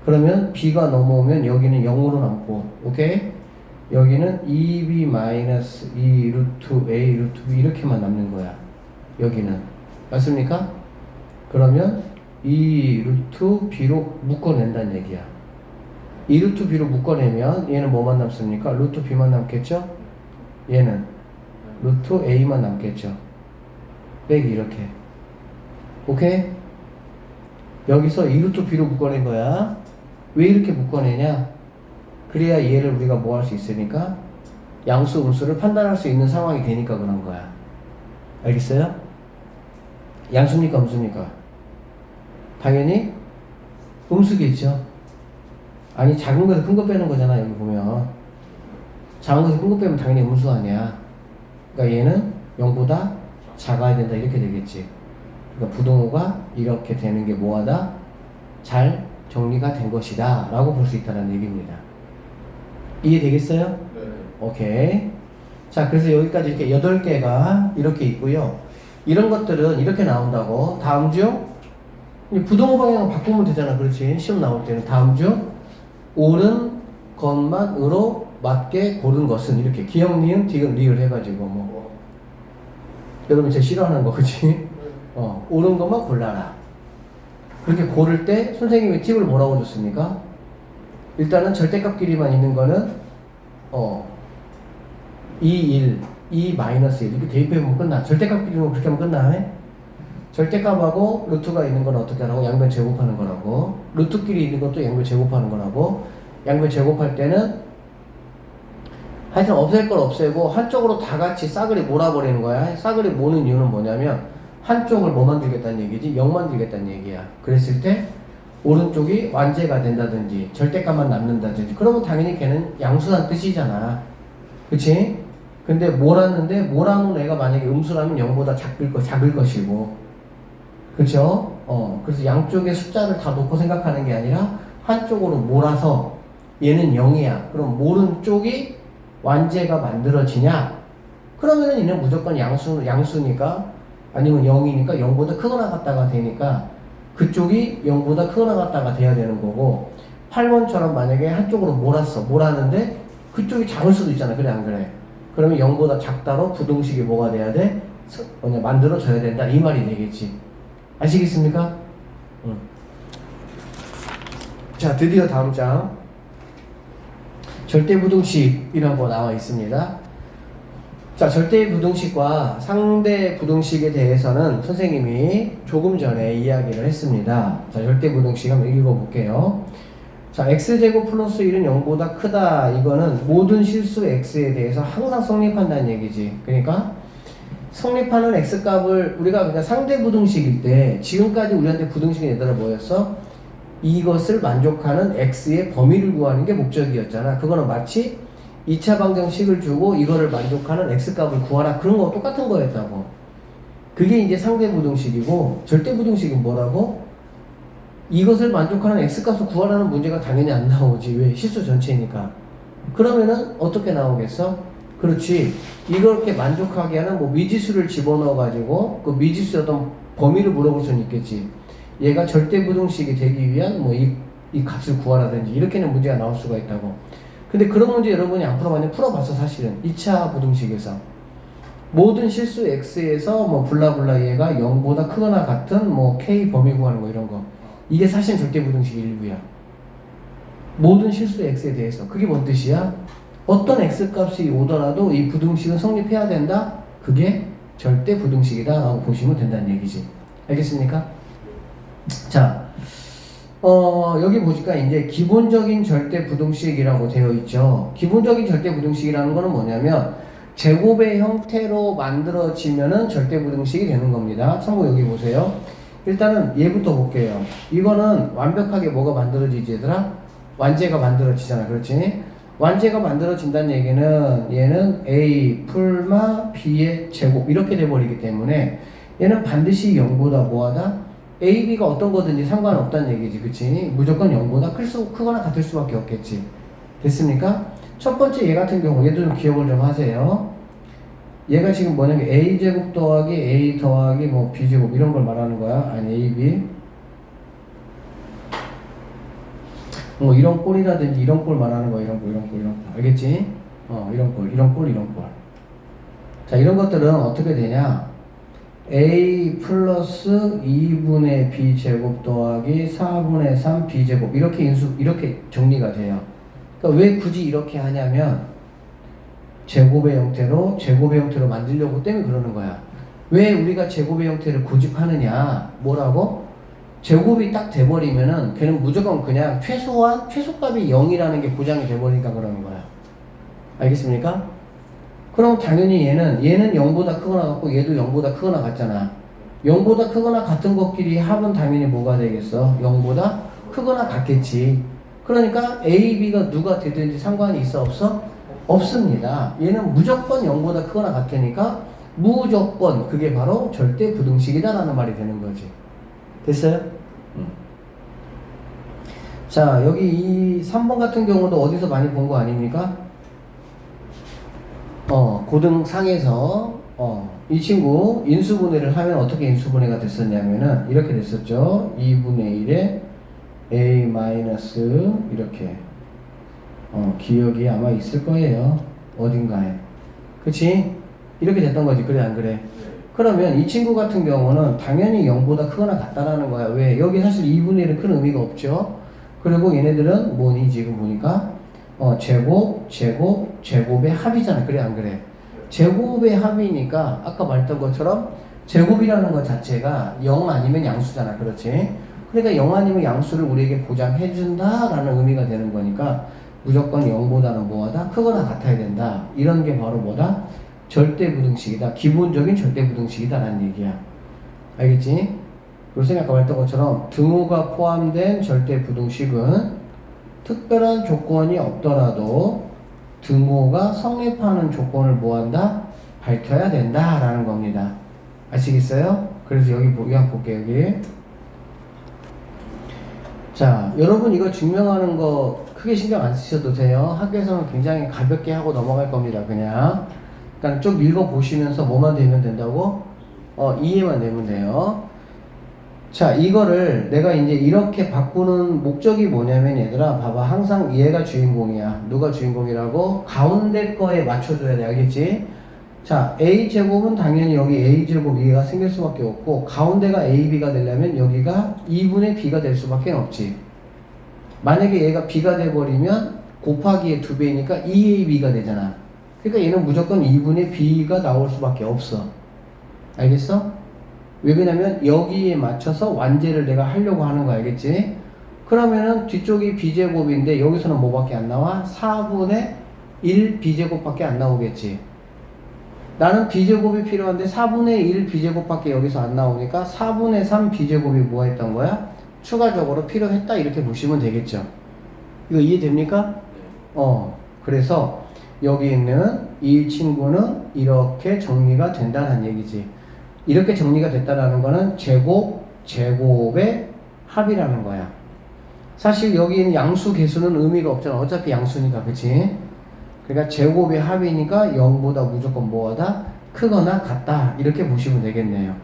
A: 그러면 B가 넘어오면 여기는 0으로 남고, 오케이? 여기는 2B 마이너스 2 루트 A 루트 B 이렇게만 남는 거야. 여기는. 맞습니까? 그러면 2 루트 B로 묶어낸다는 얘기야. 2 루트 B로 묶어내면 얘는 뭐만 남습니까? 루트 B만 남겠죠? 얘는 루트 A만 남겠죠? 빼기 이렇게. 오케이? 여기서 2루트 B로 묶어낸 거야. 왜 이렇게 묶어내냐? 그래야 얘를 우리가 뭐 할 수 있으니까 양수, 음수를 판단할 수 있는 상황이 되니까 그런 거야. 알겠어요? 양수입니까? 음수입니까? 당연히 음수겠죠. 아니 작은 거에서 큰 거 빼는 거잖아. 여기 보면 작은 거에서 큰 거 빼면 당연히 음수 아니야. 그러니까 얘는 0보다 작아야 된다 이렇게 되겠지. 그러니까 부등호가 이렇게 되는 게 뭐하다? 잘 정리가 된 것이다 라고 볼 수 있다는 얘기입니다. 이해되겠어요?
B: 네.
A: 오케이. 자, 그래서 여기까지 이렇게 8개가 이렇게 있고요. 이런 것들은 이렇게 나온다고. 다음 중 부등호 방향을 바꾸면 되잖아. 그렇지? 시험 나올 때는 다음 중 옳은 것만으로 맞게 고른 것은 이렇게 기역, 니은, 디귿, 리을 해가지고 뭐 여러분 제일 싫어하는 거 그치? 옳은 것만 골라라. 그렇게 고를 때 선생님이 팁을 뭐라고 줬습니까? 일단은 절대값끼리만 있는 거는 2, 1, 2, 마이너스 1 이렇게 대입해보면 끝나. 절대값끼리는 그렇게 하면 끝나. 절대값하고 루트가 있는 건 어떻게 하라고? 양변 제곱하는 거라고. 루트끼리 있는 것도 양변 제곱하는 거라고. 양변 제곱할 때는 하여튼 없앨 걸 없애고 한쪽으로 다 같이 싸그리 몰아버리는 거야. 싸그리 모는 이유는 뭐냐면 한쪽을 뭐 만들겠다는 얘기지? 0 만들겠다는 얘기야. 그랬을 때 오른쪽이 완제가 된다든지 절대값만 남는다든지 그러면 당연히 걔는 양수란 뜻이잖아. 그치? 근데 몰았는데 몰아놓은 애가 만약에 음수라면 0보다 작을 것이고 그쵸? 그래서 양쪽의 숫자를 다 놓고 생각하는 게 아니라 한쪽으로 몰아서 얘는 0이야. 그럼 모른 쪽이 완제가 만들어지냐? 그러면은 얘는 무조건 양수니까 아니면 0이니까 0보다 크거나 같다가 되니까 그쪽이 0보다 크거나 같다가 돼야 되는 거고 8번처럼 만약에 한쪽으로 몰았는데 그쪽이 작을 수도 있잖아. 그래 안 그래? 그러면 0보다 작다로 부등식이 뭐가 돼야 돼? 만들어져야 된다. 이 말이 되겠지. 아시겠습니까? 자, 드디어 다음 장 절대부등식이라는 거 나와 있습니다. 자, 절대부등식과 상대부등식에 대해서는 선생님이 조금 전에 이야기를 했습니다. 자, 절대부등식 한번 읽어볼게요. 자, x제곱 플러스 1은 0보다 크다. 이거는 모든 실수 x에 대해서 항상 성립한다는 얘기지. 그러니까 성립하는 x값을 우리가 그러니까 상대부등식일 때 지금까지 우리한테 부등식이 얘들아 뭐였어? 이것을 만족하는 x의 범위를 구하는 게 목적이었잖아. 그거는 마치 2차 방정식을 주고 이거를 만족하는 x값을 구하라. 그런 거 똑같은 거였다고. 그게 이제 상대부등식이고 절대부등식은 뭐라고? 이것을 만족하는 x값을 구하라는 문제가 당연히 안 나오지. 왜? 실수 전체니까. 그러면은 어떻게 나오겠어? 그렇지. 이렇게 만족하게 하는 뭐 미지수를 집어넣어 가지고 그 미지수의 어떤 범위를 물어볼 수는 있겠지. 얘가 절대부등식이 되기 위한 뭐 이 값을 구하라든지 이렇게는 문제가 나올 수가 있다고. 근데 그런 문제 여러분이 안 풀어봤냐? 풀어봤어 사실은. 2차 부등식에서 모든 실수 x에서 뭐 블라블라 얘가 0보다 크거나 같은 뭐 k 범위 구하는 거 이런 거. 이게 사실 절대부등식 일부야. 모든 실수 x에 대해서. 그게 뭔 뜻이야? 어떤 x값이 오더라도 이 부등식은 성립해야 된다? 그게 절대부등식이다 라고 보시면 된다는 얘기지. 알겠습니까? 자, 여기 보니까 이제 기본적인 절대부등식이라고 되어 있죠. 기본적인 절대부등식이라는 거는 뭐냐면 제곱의 형태로 만들어지면은 절대부등식이 되는 겁니다. 참고 여기 보세요. 일단은 얘부터 볼게요. 이거는 완벽하게 뭐가 만들어지지 얘들아? 완제가 만들어지잖아. 그렇지? 완제가 만들어진다는 얘기는 얘는 a 풀마 b의 제곱 이렇게 돼버리기 때문에 얘는 반드시 0보다 뭐하다? a, b가 어떤 거든지 상관없다는 얘기지. 그치? 무조건 0보다 크거나 같을 수밖에 없겠지. 됐습니까? 첫 번째 얘 같은 경우 얘도 좀 기억을 좀 하세요. 얘가 지금 뭐냐면 a제곱 더하기 a 더하기 뭐 b제곱 이런 걸 말하는 거야. 아니 a, b 뭐 이런 꼴이라든지 이런 꼴 말하는 거야. 이런 꼴 알겠지? 이런 꼴 자, 이런 것들은 어떻게 되냐? a 플러스 2분의 b 제곱 더하기 4분의 3 b 제곱 이렇게 정리가 돼요. 그러니까 왜 굳이 이렇게 하냐면 제곱의 형태로 만들려고 때문에 그러는 거야. 왜 우리가 제곱의 형태를 고집하느냐? 뭐라고? 제곱이 딱 돼버리면은 걔는 무조건 그냥 최소값이 0이라는 게 보장이 돼버리니까 그러는 거야. 알겠습니까? 그럼 당연히 얘는 0보다 크거나 같고 얘도 0보다 크거나 같잖아. 0보다 크거나 같은 것끼리 합은 당연히 뭐가 되겠어? 0보다 크거나 같겠지. 그러니까 A, B가 누가 되든지 상관이 있어 없어? 없습니다. 얘는 무조건 0보다 크거나 같으니까 무조건 그게 바로 절대 부등식이다라는 말이 되는 거지. 됐어요? 자, 여기 이 3번 같은 경우도 어디서 많이 본 거 아닙니까? 고등상에서 이 친구 인수분해를 하면 어떻게 인수분해가 됐었냐면은 이렇게 됐었죠. 2분의 1에 a 마이너스 이렇게 기억이 아마 있을 거예요. 어딘가에. 그치? 이렇게 됐던 거지. 그래 안 그래? 그러면 이 친구 같은 경우는 당연히 0보다 크거나 같다라는 거야. 왜? 여기 사실 2분의 1은 큰 의미가 없죠. 그리고 얘네들은 뭐니 지금 보니까 제곱의 합이잖아. 그래 안 그래? 제곱의 합이니까 아까 말했던 것처럼 제곱이라는 것 자체가 0 아니면 양수잖아. 그렇지? 그러니까 0 아니면 양수를 우리에게 보장해 준다라는 의미가 되는 거니까 무조건 0보다는 뭐하다? 크거나 같아야 된다. 이런 게 바로 뭐다? 절대부등식이다. 기본적인 절대부등식이다라는 얘기야. 알겠지? 요새 아까 말했던 것처럼 등호가 포함된 절대부등식은 특별한 조건이 없더라도 등호가 성립하는 조건을 뭐한다? 밝혀야 된다라는 겁니다. 아시겠어요? 그래서 여기 한번 볼게요. 여기. 자, 여러분 이거 증명하는 거 크게 신경 안 쓰셔도 돼요. 학교에서는 굉장히 가볍게 하고 넘어갈 겁니다. 그냥 좀 읽어보시면서 뭐만 되면 된다고? 이해만 되면 돼요. 자, 이거를 내가 이제 이렇게 바꾸는 목적이 뭐냐면 얘들아 봐봐. 항상 얘가 주인공이야. 누가 주인공이라고? 가운데 거에 맞춰줘야 돼. 알겠지? 자, a제곱은 당연히 여기 a제곱 이해가 생길 수밖에 없고 가운데가 ab가 되려면 여기가 2분의 b가 될 수밖에 없지. 만약에 얘가 b가 돼버리면 곱하기의 2배니까 2ab가 되잖아. 그러니까 얘는 무조건 2분의 b가 나올 수밖에 없어. 알겠어? 왜 그러냐면 여기에 맞춰서 완제를 내가 하려고 하는 거 알겠지? 그러면은 뒤쪽이 b제곱인데 여기서는 뭐밖에 안 나와? 4분의 1 b제곱밖에 안 나오겠지. 나는 b제곱이 필요한데 4분의 1 b제곱밖에 여기서 안 나오니까 4분의 3 b제곱이 뭐 했던 거야? 추가적으로 필요했다 이렇게 보시면 되겠죠. 이거 이해됩니까? 그래서 여기 있는 이 친구는 이렇게 정리가 된다는 얘기지. 이렇게 정리가 됐다라는 거는 제곱의 합이라는 거야. 사실 여기 있는 양수 개수는 의미가 없잖아. 어차피 양수니까, 그치? 그러니까 제곱의 합이니까 0보다 무조건 뭐하다? 크거나 같다. 이렇게 보시면 되겠네요.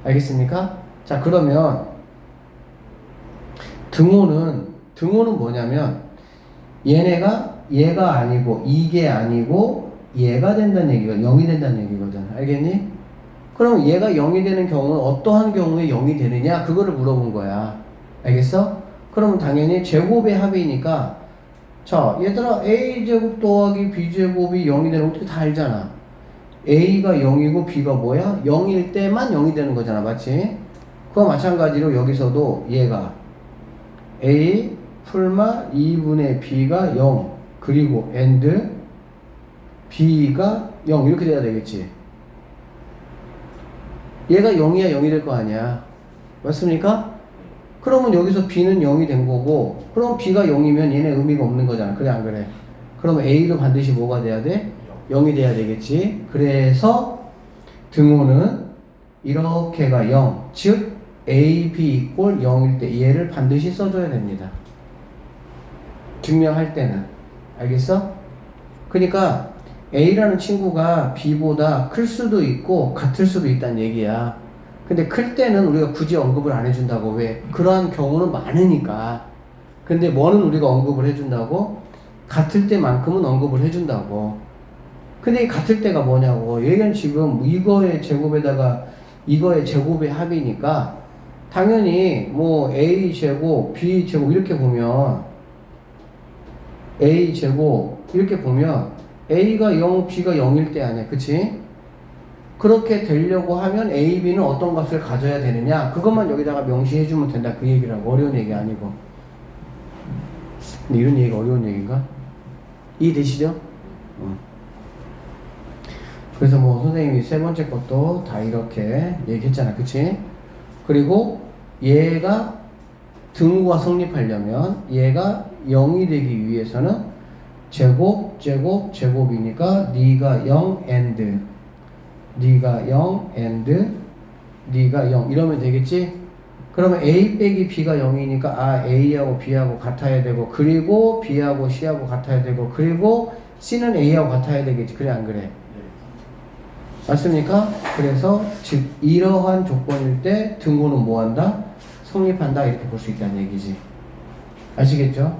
A: 알겠습니까? 자, 그러면 등호는 뭐냐면 얘가 아니고 이게 아니고 얘가 된다는 얘기가 0이 된다는 얘기거든. 알겠니? 그럼 얘가 0이 되는 경우는 어떠한 경우에 0이 되느냐? 그거를 물어본 거야. 알겠어? 그러면 당연히 제곱의 합이니까 자, 얘들아 a제곱 더하기 b제곱이 0이 되는 거 어떻게 다 알잖아. a가 0이고 b가 뭐야? 0일 때만 0이 되는 거잖아. 맞지? 그와 마찬가지로 여기서도 얘가 a 풀마 2분의 b가 0 그리고 and b가 0 이렇게 돼야 되겠지. 얘가 0이야 0이 될 거 아니야. 맞습니까? 그러면 여기서 b는 0이 된 거고 그럼 b가 0이면 얘네 의미가 없는 거잖아. 그래 안 그래? 그러면 a도 반드시 뭐가 돼야 돼? 0이 돼야 되겠지. 그래서 등호는 이렇게가 0 즉 a, b 이꼴 0일 때 얘를 반드시 써줘야 됩니다. 증명할 때는. 알겠어? 그러니까 a라는 친구가 b보다 클 수도 있고 같을 수도 있다는 얘기야. 근데 클 때는 우리가 굳이 언급을 안 해준다고. 왜? 그러한 경우는 많으니까. 근데 뭐는 우리가 언급을 해준다고? 같을 때만큼은 언급을 해준다고. 근데 이 같을 때가 뭐냐고. 얘는 지금 이거의 제곱에다가 이거의 제곱의 합이니까 당연히 뭐 a제곱 b제곱 이렇게 보면 a제곱 이렇게 보면 a가 0 b가 0일 때 아니야. 그치? 그렇게 되려고 하면 a, b는 어떤 값을 가져야 되느냐 그것만 여기다가 명시해주면 된다 그 얘기라고. 어려운 얘기 아니고. 근데 이런 얘기가 어려운 얘기인가? 이해되시죠? 그래서 뭐 선생님이 세 번째 것도 다 이렇게 얘기했잖아. 그치? 그리고 얘가 등호가 성립하려면 얘가 0이 되기 위해서는 제곱이니까 네가 0 and D가 0 and D가 0 이러면 되겠지? 그러면 A 빼기 B가 0이니까 아 A하고 B하고 같아야 되고 그리고 B하고 C하고 같아야 되고 그리고 C는 A하고 같아야 되겠지. 그래 안 그래? 맞습니까? 그래서 즉 이러한 조건일 때 등호는 뭐한다? 성립한다 이렇게 볼 수 있다는 얘기지. 아시겠죠?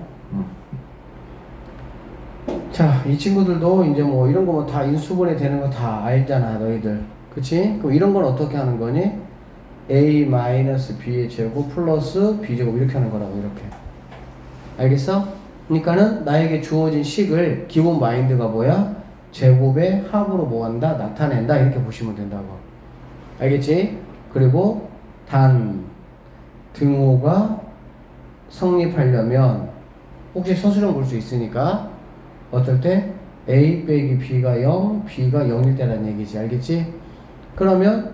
A: 자, 이 친구들도 이제 뭐 이런 거 뭐 다 인수분해 되는 거 다 알잖아 너희들. 그치? 그럼 이런 건 어떻게 하는 거니? A-B의 제곱 플러스 B제곱 이렇게 하는 거라고 이렇게. 알겠어? 그러니까는 나에게 주어진 식을 기본 마인드가 뭐야? 제곱의 합으로 뭐한다? 나타낸다 이렇게 보시면 된다고. 알겠지? 그리고 단 등호가 성립하려면 혹시 서술형 볼 수 있으니까 어떨 때 A 빼기 B가 0, B가 0일 때라는 얘기지. 알겠지? 그러면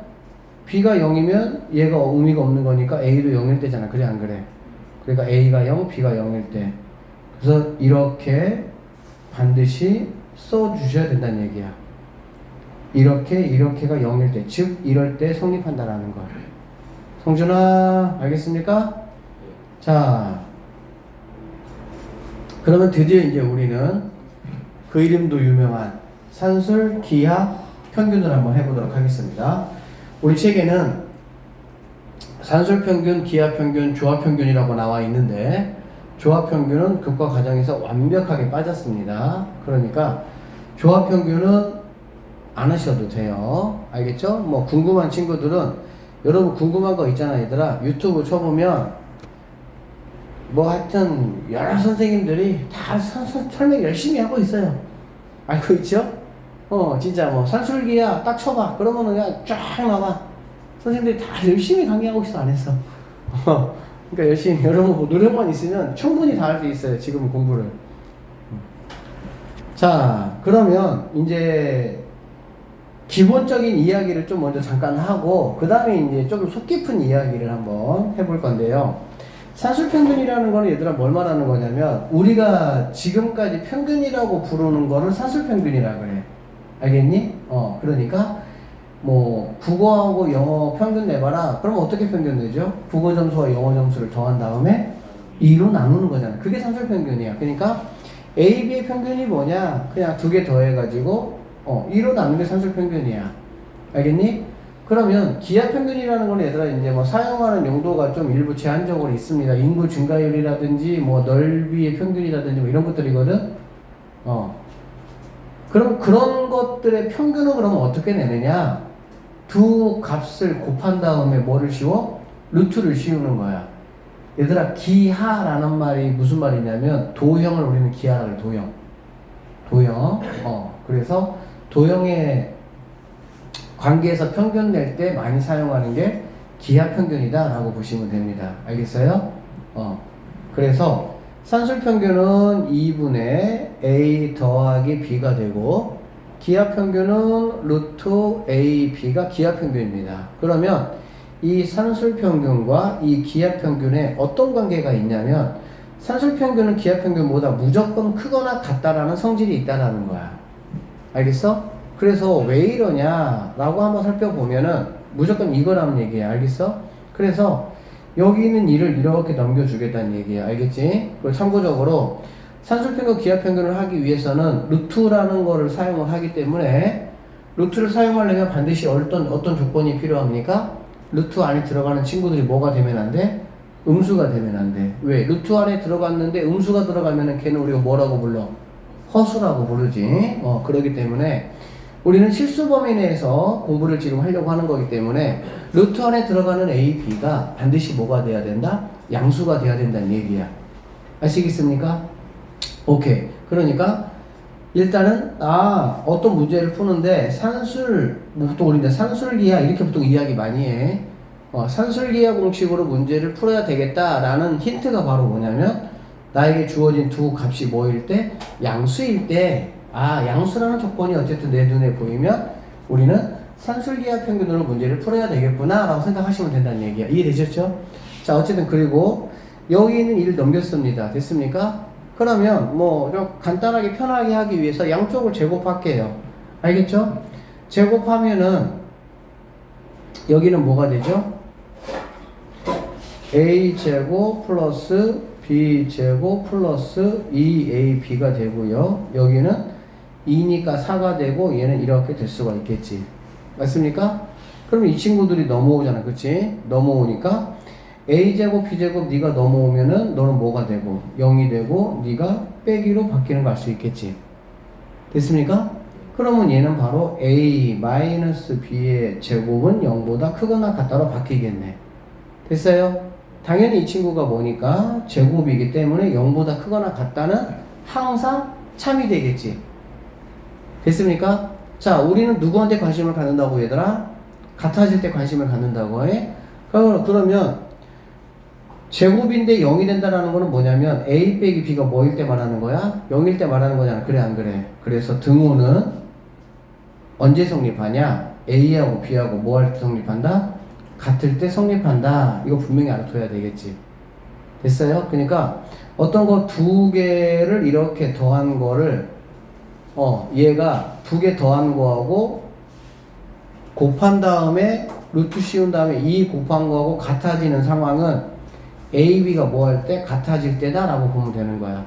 A: B가 0이면 얘가 의미가 없는 거니까 A도 0일 때잖아. 그래 안 그래? 그러니까 A가 0, B가 0일 때. 그래서 이렇게 반드시 써주셔야 된다는 얘기야. 이렇게가 0일 때, 즉 이럴 때 성립한다라는 걸. 성준아 알겠습니까? 자, 그러면 드디어 이제 우리는 그 이름도 유명한 산술, 기하, 평균을 한번 해보도록 하겠습니다. 우리 책에는 산술평균, 기하평균, 조합평균이라고 나와 있는데 조합평균은 극과 과정에서 완벽하게 빠졌습니다. 그러니까 조합평균은 안 하셔도 돼요. 알겠죠? 뭐 궁금한 친구들은 여러분 궁금한 거 있잖아 얘들아. 유튜브 쳐보면 뭐 하여튼 여러 선생님들이 다 설명 열심히 하고 있어요. 알고 있죠? 진짜 뭐 산술기야 딱 쳐봐. 그러면은 그냥 쫙 나와. 선생님들이 다 열심히 강의하고 있어 안 했어. 그러니까 열심히 여러분 뭐 노력만 있으면 충분히 다 할 수 있어요. 지금 공부를. 자 그러면 이제 기본적인 이야기를 좀 먼저 잠깐 하고 그 다음에 이제 좀 속 깊은 이야기를 한번 해볼 건데요. 산술평균이라는 거는 얘들아 뭘 말하는 거냐면 우리가 지금까지 평균이라고 부르는 거를 산술평균이라 그래. 알겠니? 그러니까 뭐 국어하고 영어 평균 내봐라. 그러면 어떻게 평균 내죠? 국어 점수와 영어 점수를 더한 다음에 2로 나누는 거잖아. 그게 산술평균이야. 그러니까 A, B의 평균이 뭐냐? 그냥 두 개 더해가지고 2로 나누는 게 산술평균이야. 알겠니? 그러면 기하평균이라는 건 얘들아 이제 뭐 사용하는 용도가 좀 일부 제한적으로 있습니다. 인구 증가율이라든지 뭐 넓이의 평균이라든지 뭐 이런 것들이거든. 그럼 그런 것들의 평균은 그러면 어떻게 내느냐? 두 값을 곱한 다음에 뭐를 씌워? 루트를 씌우는 거야. 얘들아 기하라는 말이 무슨 말이냐면 도형을 우리는 기하라고 도형. 그래서 도형의 관계에서 평균 낼 때 많이 사용하는 게 기하평균이다 라고 보시면 됩니다. 알겠어요? 그래서 산술평균은 2분의 A 더하기 B가 되고 기하평균은 루트 A, B가 기하평균입니다. 그러면 이 산술평균과 이 기하평균에 어떤 관계가 있냐면 산술평균은 기하평균보다 무조건 크거나 같다라는 성질이 있다라는 거야. 알겠어? 그래서 왜 이러냐 라고 한번 살펴보면은 무조건 이거라는 얘기야. 알겠어? 그래서 여기 있는 일을 이렇게 넘겨주겠다는 얘기야. 알겠지? 그리고 참고적으로 산술평균, 기하평균을 하기 위해서는 루트라는 거를 사용을 하기 때문에 루트를 사용하려면 반드시 어떤 조건이 필요합니까? 루트 안에 들어가는 친구들이 뭐가 되면 안 돼? 음수가 되면 안 돼. 왜? 루트 안에 들어갔는데 음수가 들어가면은 걔는 우리가 뭐라고 불러? 허수라고 부르지. 그러기 때문에 우리는 실수 범위 내에서 공부를 지금 하려고 하는 거기 때문에 루트 안에 들어가는 A, B가 반드시 뭐가 돼야 된다? 양수가 돼야 된다는 얘기야. 아시겠습니까? 오케이. 그러니까 일단은 어떤 문제를 푸는데 보통 우리 이제 산술기하 이렇게 보통 이야기 많이 해. 산술기하 공식으로 문제를 풀어야 되겠다라는 힌트가 바로 뭐냐면 나에게 주어진 두 값이 뭐일 때? 양수일 때 양수라는 조건이 어쨌든 내 눈에 보이면 우리는 산술기하 평균으로 문제를 풀어야 되겠구나 라고 생각하시면 된다는 얘기야. 이해되셨죠? 자 어쨌든 그리고 여기 있는 일을 넘겼습니다. 됐습니까? 그러면 뭐 좀 간단하게 편하게 하기 위해서 양쪽을 제곱할게요. 알겠죠? 제곱하면은 여기는 뭐가 되죠? a제곱 플러스 b제곱 플러스 2ab가 되고요. 여기는 2니까 4가 되고 얘는 이렇게 될 수가 있겠지. 맞습니까? 그럼 이 친구들이 넘어오잖아. 그치? 넘어오니까 a제곱 b제곱 네가 넘어오면은 너는 뭐가 되고 0이 되고 네가 빼기로 바뀌는 거 알 수 있겠지. 됐습니까? 그러면 얘는 바로 a-b의 제곱은 0보다 크거나 같다로 바뀌겠네. 됐어요? 당연히 이 친구가 뭐니까 제곱이기 때문에 0보다 크거나 같다는 항상 참이 되겠지. 됐습니까? 자, 우리는 누구한테 관심을 갖는다고 얘들아? 같아질 때 관심을 갖는다고 해? 그러면 제곱인데 0이 된다라는 거는 뭐냐면 a 빼기 b가 뭐일 때 말하는 거야? 0일 때 말하는 거잖아. 그래 안 그래? 그래서 등호는 언제 성립하냐? a하고 b하고 뭐 할 때 성립한다? 같을 때 성립한다. 이거 분명히 알아둬야 되겠지. 됐어요? 그러니까 어떤 거 두 개를 이렇게 더한 거를 얘가 두 개 더한 거하고 곱한 다음에 루트 씌운 다음에 2 곱한 거하고 같아지는 상황은 a, b가 뭐 할 때 같아질 때다 라고 보면 되는 거야.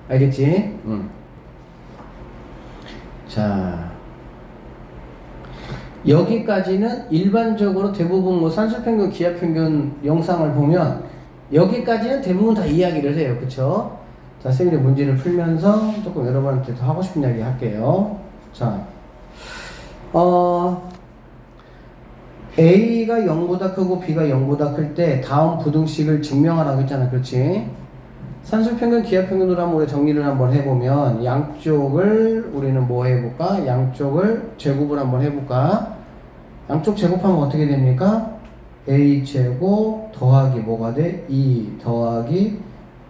A: 알겠지? 자, 여기까지는 일반적으로 대부분 뭐 산술평균, 기하평균 영상을 보면 여기까지는 대부분 다 이야기를 해요. 그쵸? 자, 선생님이 문제를 풀면서 조금 여러분한테 더 하고 싶은 이야기 할게요. 자, A가 0보다 크고 B가 0보다 클 때 다음 부등식을 증명하라고 했잖아. 그렇지? 산술평균, 기하평균으로 한번 우리 정리를 한번 해보면 양쪽을 우리는 뭐 해볼까? 양쪽을 제곱을 한번 해볼까? 양쪽 제곱하면 어떻게 됩니까? A제곱 더하기 뭐가 돼? 2 더하기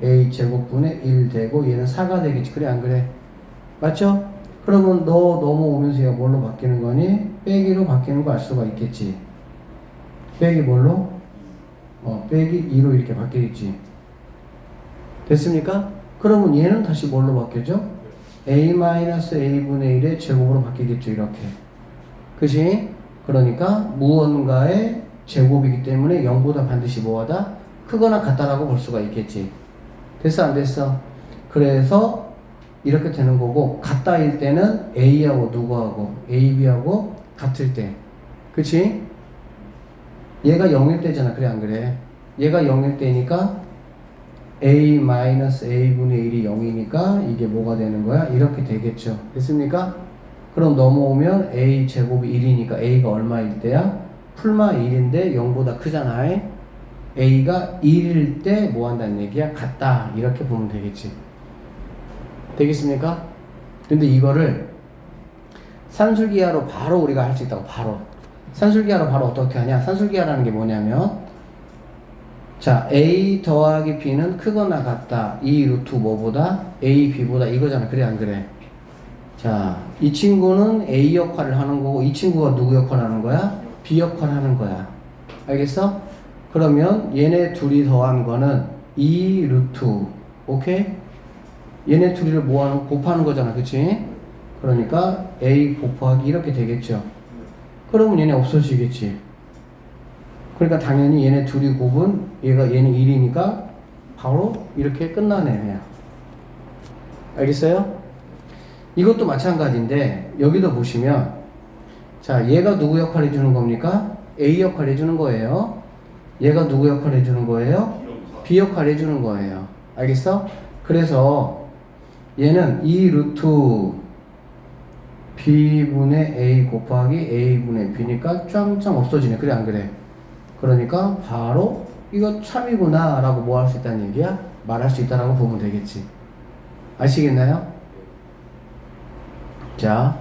A: A제곱분의 1 되고 얘는 4가 되겠지. 그래 안 그래? 맞죠? 그러면 너 넘어오면서 얘가 뭘로 바뀌는 거니? 빼기로 바뀌는 거 알 수가 있겠지. 빼기 뭘로? 빼기 2로 이렇게 바뀌겠지. 됐습니까? 그러면 얘는 다시 뭘로 바뀌죠? a-a분의 1의 제곱으로 바뀌겠죠. 이렇게. 그치? 그러니까 무언가의 제곱이기 때문에 0보다 반드시 뭐하다? 크거나 같다라고 볼 수가 있겠지. 됐어 안 됐어? 그래서 이렇게 되는 거고 같다일 때는 a하고 누구하고? ab하고 같을 때. 그치? 얘가 0일 때잖아. 그래 안 그래? 얘가 0일 때니까 a-a분의 1이 0이니까 이게 뭐가 되는 거야? 이렇게 되겠죠. 됐습니까? 그럼 넘어오면 a 제곱이 1이니까 a가 얼마일 때야? 풀마 1인데 0보다 크잖아. a가 1일 때 뭐 한다는 얘기야? 같다. 이렇게 보면 되겠지. 되겠습니까? 근데 이거를 산술기하로 바로 우리가 할 수 있다고. 바로 산술기하로 바로 어떻게 하냐? 산술기하라는 게 뭐냐면 자, a 더하기 b는 크거나 같다. 이 루트 뭐보다? a, b보다 이거잖아. 그래 안 그래? 자, 이 친구는 a 역할을 하는 거고 이 친구가 누구 역할을 하는 거야? b 역할을 하는 거야. 알겠어? 그러면 얘네 둘이 더한 거는 2 루트. 오케이? 얘네 둘이를 뭐하는? 곱하는 거잖아. 그치? 그러니까 a 곱하기 이렇게 되겠죠. 그러면 얘네 없어지겠지. 그러니까 당연히 얘네 둘이 곱은 얘는 1이니까 바로 이렇게 끝나네. 그냥. 알겠어요? 이것도 마찬가지인데 여기도 보시면 자, 얘가 누구 역할 해주는 겁니까? A 역할 해주는 거예요. 얘가 누구 역할 해주는 거예요? B 역할 해주는 거예요. 알겠어? 그래서 얘는 2 루트 B분의 A 곱하기 A분의 B니까 짱짱 없어지네. 그래 안 그래? 그러니까 바로 이거 참이구나 라고 뭐 할 수 있다는 얘기야? 말할 수 있다라고 보면 되겠지. 아시겠나요? 자,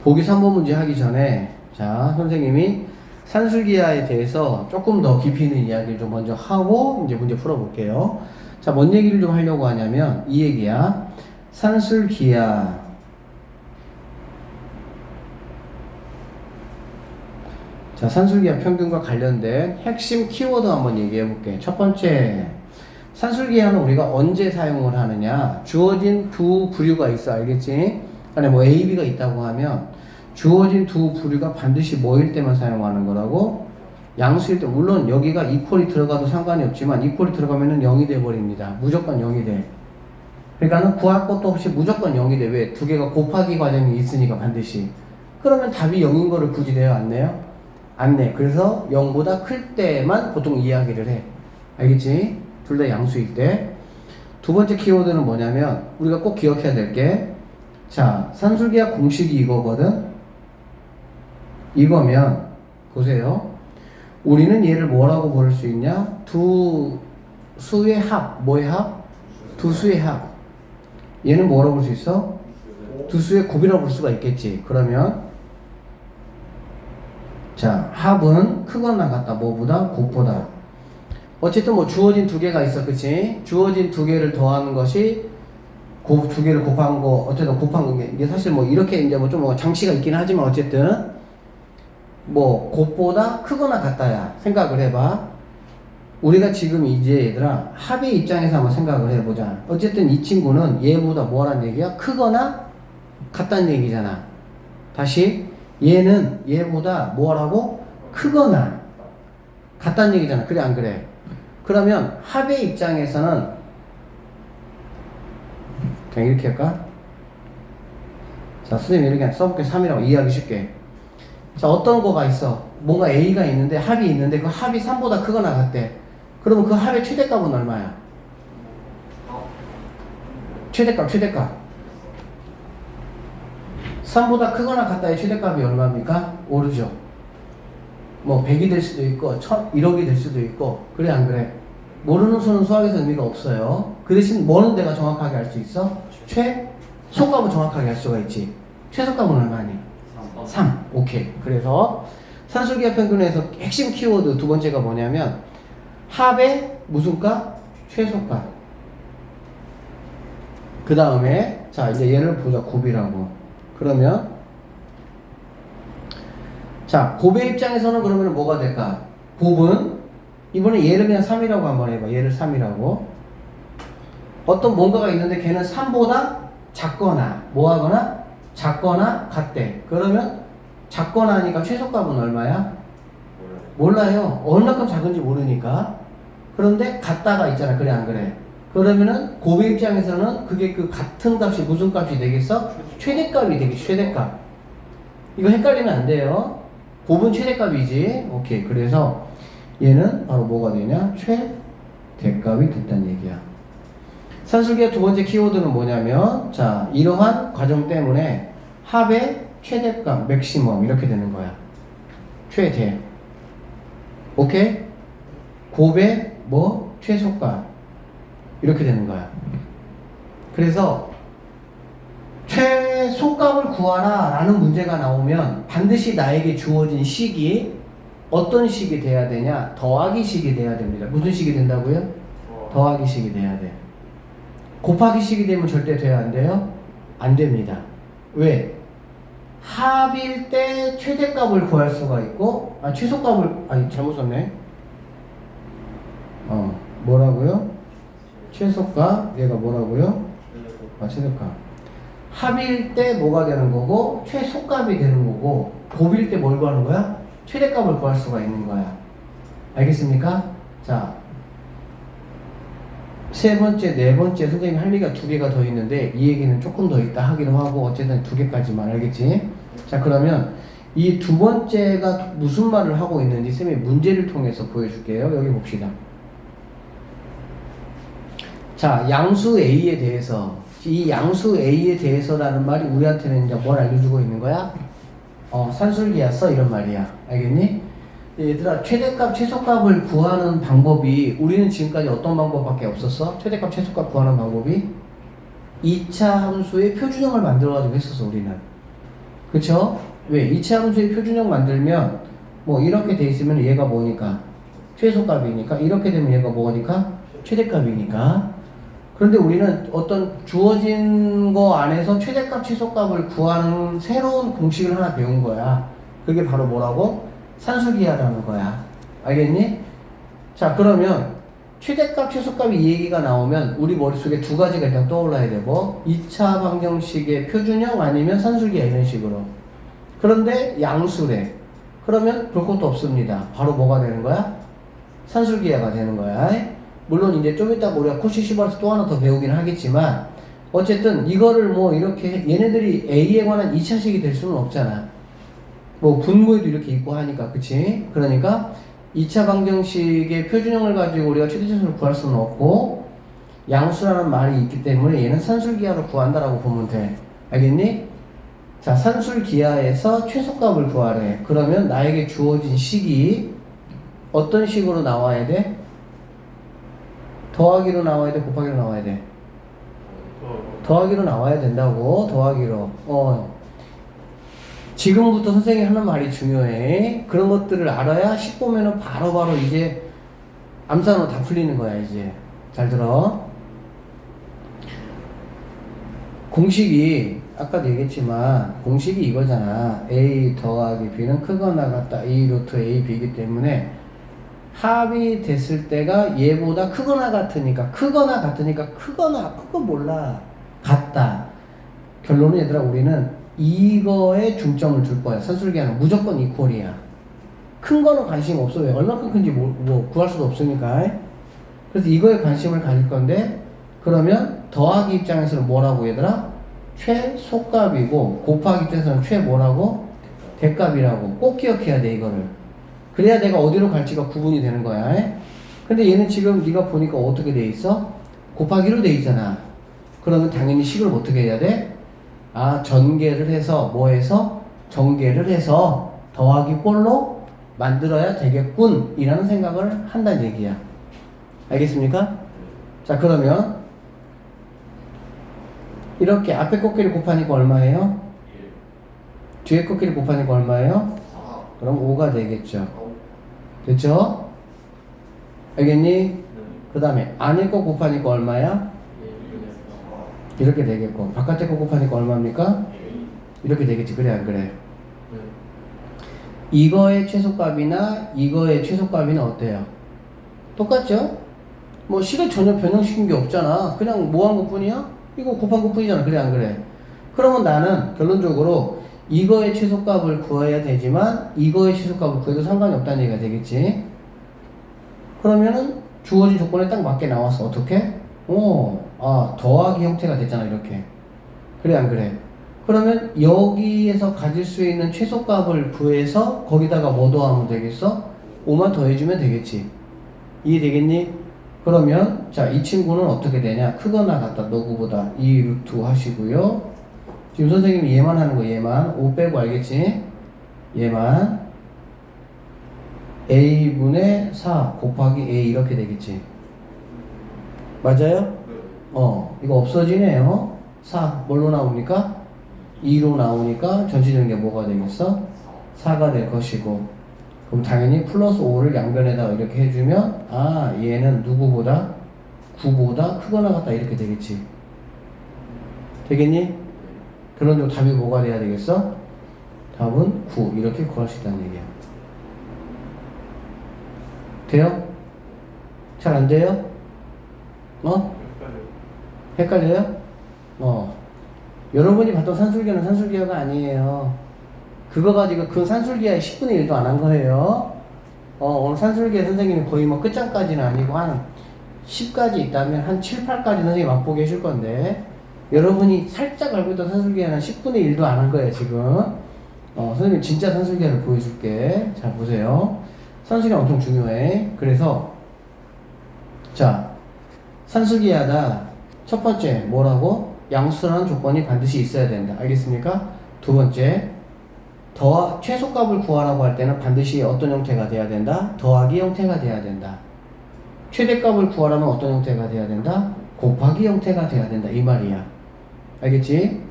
A: 보기 3번 문제 하기 전에 자, 선생님이 산술기하에 대해서 조금 더 깊이 있는 이야기를 좀 먼저 하고 이제 문제 풀어볼게요. 자, 뭔 얘기를 좀 하려고 하냐면 이 얘기야. 산술기하. 자, 산술기하 평균과 관련된 핵심 키워드 한번 얘기해 볼게. 첫 번째, 산술기하는 우리가 언제 사용을 하느냐? 주어진 두 부류가 있어. 알겠지? 안에 뭐 A, B가 있다고 하면 주어진 두 부류가 반드시 뭐일 때만 사용하는 거라고? 양수일 때. 물론 여기가 이퀄이 들어가도 상관이 없지만 이퀄이 들어가면은 0이 돼버립니다. 무조건 0이 돼. 그러니까는 구할 것도 없이 무조건 0이 돼. 왜? 두 개가 곱하기 과정이 있으니까 반드시. 그러면 답이 0인 거를 굳이 내요? 안 내요? 안 내. 그래서 0보다 클 때만 보통 이야기를 해. 알겠지? 둘 다 양수일 때. 두 번째 키워드는 뭐냐면 우리가 꼭 기억해야 될 게, 자, 산술기하 공식이 이거거든. 이거면 보세요. 우리는 얘를 뭐라고 부를 수 있냐? 두 수의 합. 뭐의 합? 두 수의 합. 얘는 뭐라고 볼 수 있어? 두 수의 곱이라고 볼 수가 있겠지. 그러면 자, 합은 크거나 같다. 뭐보다? 곱보다. 어쨌든 뭐 주어진 두 개가 있어. 그치? 주어진 두 개를 더하는 것이 두 개를 곱한 거, 어쨌든 곱한 게, 이게 사실 뭐 이렇게 이제 뭐 좀 뭐 장치가 있긴 하지만 어쨌든 뭐 곱보다 크거나 같다야. 생각을 해봐. 우리가 지금 이제 얘들아 합의 입장에서 한번 생각을 해보자. 어쨌든 이 친구는 얘보다 뭐란 얘기야? 크거나 같다는 얘기잖아. 다시 얘는 얘보다 뭐라고? 크거나 같다는 얘기잖아. 그래 안 그래? 그러면 합의 입장에서는 그냥 이렇게 할까? 자, 선생님 이렇게 써볼게. 3이라고 이해하기 쉽게. 자, 어떤 거가 있어? 뭔가 A가 있는데 합이 있는데 그 합이 3보다 크거나 같대. 그러면 그 합의 최대값은 얼마야? 최대값 3보다 크거나 같다의 최대값이 얼마입니까? 오르죠. 뭐 100이 될 수도 있고 1억이 될 수도 있고. 그래 안 그래? 모르는 수는 수학에서 의미가 없어요. 그 대신 뭐는 내가 정확하게 알 수 있어? 최소값을 정확하게 알 수가 있지. 최소값은 얼마니? 3. 오케이. 그래서 산술기하 평균에서 핵심 키워드 두 번째가 뭐냐면 합의 무슨 값? 최소값. 그 다음에 자 이제 얘를 보자. 곱이라고. 그러면 자 곱의 입장에서는 그러면 뭐가 될까? 곱은 이번에 얘를 그냥 3이라고 한번 해봐. 얘를 3이라고. 어떤 뭔가가 있는데 걔는 3보다 작거나 뭐하거나 작거나 같대. 그러면 작거나 하니까 최소값은 얼마야? 몰라요. 얼마큼 작은지 모르니까. 그런데 같다가 있잖아. 그래 안 그래? 그러면은 곱의 입장에서는 그게 그 같은 값이 무슨 값이 되겠어? 최대값이 되겠지. 최대값. 이거 헷갈리면 안 돼요. 곱은 최대값이지. 오케이. 그래서 얘는 바로 뭐가 되냐? 최대값이 됐다는 얘기야. 산술기하 두 번째 키워드는 뭐냐면 자 이러한 과정 때문에 합의 최대값, 맥시멈 이렇게 되는 거야. 최대. 오케이? 곱의 뭐? 최소값 이렇게 되는 거야. 그래서 최소값을 구하라 라는 문제가 나오면 반드시 나에게 주어진 식이 어떤 식이 돼야 되냐? 더하기 식이 돼야 됩니다. 무슨 식이 된다고요? 더하기 식이 돼야 돼. 곱하기 식이 되면 절대 돼야 안 돼요? 안 됩니다. 왜? 합일 때 최대값을 구할 수가 있고 최소값을 잘못 썼네. 뭐라고요? 최소값 얘가 뭐라고요? 최대값. 합일 때 뭐가 되는 거고 최소값이 되는 거고 곱일 때 뭘 구하는 거야? 최대값을 구할 수가 있는 거야. 알겠습니까? 자, 세 번째, 네 번째 선생님이 할 얘기가 두 개가 더 있는데 이 얘기는 조금 더 있다 하기로 하고 어쨌든 두 개까지만. 알겠지? 자, 그러면 이 두 번째가 무슨 말을 하고 있는지 선생님이 문제를 통해서 보여줄게요. 여기 봅시다. 자, 양수 A에 대해서 이 양수 A에 대해서라는 말이 우리한테는 이제 뭘 알려주고 있는 거야? 산술기하 써 이런 말이야. 알겠니? 얘들아 최대값 최소값을 구하는 방법이 우리는 지금까지 어떤 방법밖에 없었어? 최대값 최소값 구하는 방법이 2차 함수의 표준형을 만들어 가지고 했었어. 우리는. 그쵸? 왜? 2차 함수의 표준형 만들면 뭐 이렇게 돼 있으면 얘가 뭐니까? 최소값이니까. 이렇게 되면 얘가 뭐니까? 최대값이니까. 그런데 우리는 어떤 주어진 거 안에서 최대값 최소값을 구하는 새로운 공식을 하나 배운 거야. 그게 바로 뭐라고? 산술기하라는 거야. 알겠니? 자, 그러면 최대값 최소값 이 얘기가 나오면 우리 머릿속에 두 가지가 일단 떠올라야 되고 2차 방정식의 표준형 아니면 산술기하 이런 식으로. 그런데 양수래. 그러면 볼 것도 없습니다. 바로 뭐가 되는 거야? 산술기하가 되는 거야. 물론 이제 좀 이따 우리가 코시 시발에서 또 하나 더 배우긴 하겠지만 어쨌든 이거를 뭐 이렇게 얘네들이 A에 관한 2차식이 될 수는 없잖아. 뭐 분모에도 이렇게 있고 하니까 그치? 그러니까 2차 방정식의 표준형을 가지고 우리가 최대차수를 구할 수는 없고 양수라는 말이 있기 때문에 얘는 산술기하로 구한다라고 보면 돼. 알겠니? 자, 산술기하에서 최소값을 구하래. 그러면 나에게 주어진 식이 어떤 식으로 나와야 돼? 더하기로 나와야 돼? 곱하기로 나와야 돼? 더하기로 나와야 된다고. 더하기로. 지금부터 선생님이 하는 말이 중요해. 그런 것들을 알아야 식 보면은 바로바로 이제 암산으로 다 풀리는 거야 이제. 잘 들어. 공식이 아까도 얘기했지만 공식이 이거잖아. A 더하기 B는 크거나 같다. A 루트 A B이기 때문에 합이 됐을 때가 얘보다 크거나 같으니까 그거 몰라. 같다. 결론은 얘들아 우리는 이거에 중점을 줄 거야. 산술기하는 무조건 이퀄이야. 큰 거는 관심 없어. 왜? 얼마큼 큰지 뭐 구할 수도 없으니까. 그래서 이거에 관심을 가질 건데 그러면 더하기 입장에서는 뭐라고 얘들아? 최소값이고 곱하기 입장에서는 최 뭐라고? 대값이라고. 꼭 기억해야 돼 이거를. 그래야 내가 어디로 갈지가 구분이 되는 거야. 근데 얘는 지금 네가 보니까 어떻게 돼 있어? 곱하기로 돼 있잖아. 그러면 당연히 식을 어떻게 해야 돼? 전개를 해서 뭐해서? 전개를 해서 더하기 꼴로 만들어야 되겠군 이라는 생각을 한다는 얘기야. 알겠습니까? 자 그러면 이렇게 앞에 꺾기를 곱하니까 얼마예요? 뒤에 꺾기를 곱하니까 얼마예요? 그럼 5가 되겠죠. 됐죠? 알겠니? 그 다음에 안에 거 곱하니까 얼마야? 이렇게 되겠고 바깥에 거 곱하니까 얼마입니까? 이렇게 되겠지. 그래 안 그래? 이거의 최소값이나 이거의 최소값이나 어때요? 똑같죠? 뭐 식을 전혀 변형시킨 게 없잖아. 그냥 뭐 한 것뿐이야? 이거 곱한 것뿐이잖아. 그래 안 그래? 그러면 나는 결론적으로 이거의 최소값을 구해야 되지만 이거의 최소값을 구해도 상관이 없다는 얘기가 되겠지. 그러면은 주어진 조건에 딱 맞게 나와서 어떻게? 더하기 형태가 됐잖아 이렇게. 그래 안 그래? 그러면 여기에서 가질 수 있는 최소값을 구해서 거기다가 뭐 더하면 되겠어? 5만 더해주면 되겠지. 이해되겠니? 그러면 자 이 친구는 어떻게 되냐? 크거나 같다. 너구보다 2 루트 하시고요. 지금 선생님이 얘만 하는 거 얘만 5 빼고 알겠지? 얘만 A분의 4 곱하기 A 이렇게 되겠지. 맞아요? 이거 없어지네요. 4 뭘로 나옵니까? 2로 나오니까 전체적인 게 뭐가 되겠어? 4가 될 것이고 그럼 당연히 플러스 5를 양변에다가 이렇게 해주면 얘는 누구보다 9보다 크거나 같다 이렇게 되겠지. 되겠니? 결론적으로 답이 뭐가 돼야 되겠어? 답은 9 이렇게 구할 수 있다는 얘기야. 돼요? 잘 안 돼요? 헷갈려요? 여러분이 봤던 산술기하는 산술기하가 아니에요. 그거 가지고 그 산술기하의 10분의 1도 안 한 거예요. 오늘 산술기하 선생님이 거의 뭐 끝장까지는 아니고 한 10까지 있다면 한 7, 8까지 선생님이 맛보게 해줄 건데 여러분이 살짝 알고 있던 산술기하는 10분의 1도 안 한 거예요 지금. 선생님 진짜 산술기하를 보여줄게. 잘 보세요. 산술기하 엄청 중요해. 그래서 자 산술기하다 첫 번째 뭐라고? 양수라는 조건이 반드시 있어야 된다. 알겠습니까? 두 번째 최소값을 구하라고 할 때는 반드시 어떤 형태가 돼야 된다? 더하기 형태가 돼야 된다. 최대값을 구하려면 어떤 형태가 돼야 된다? 곱하기 형태가 돼야 된다. 이 말이야. 알겠지?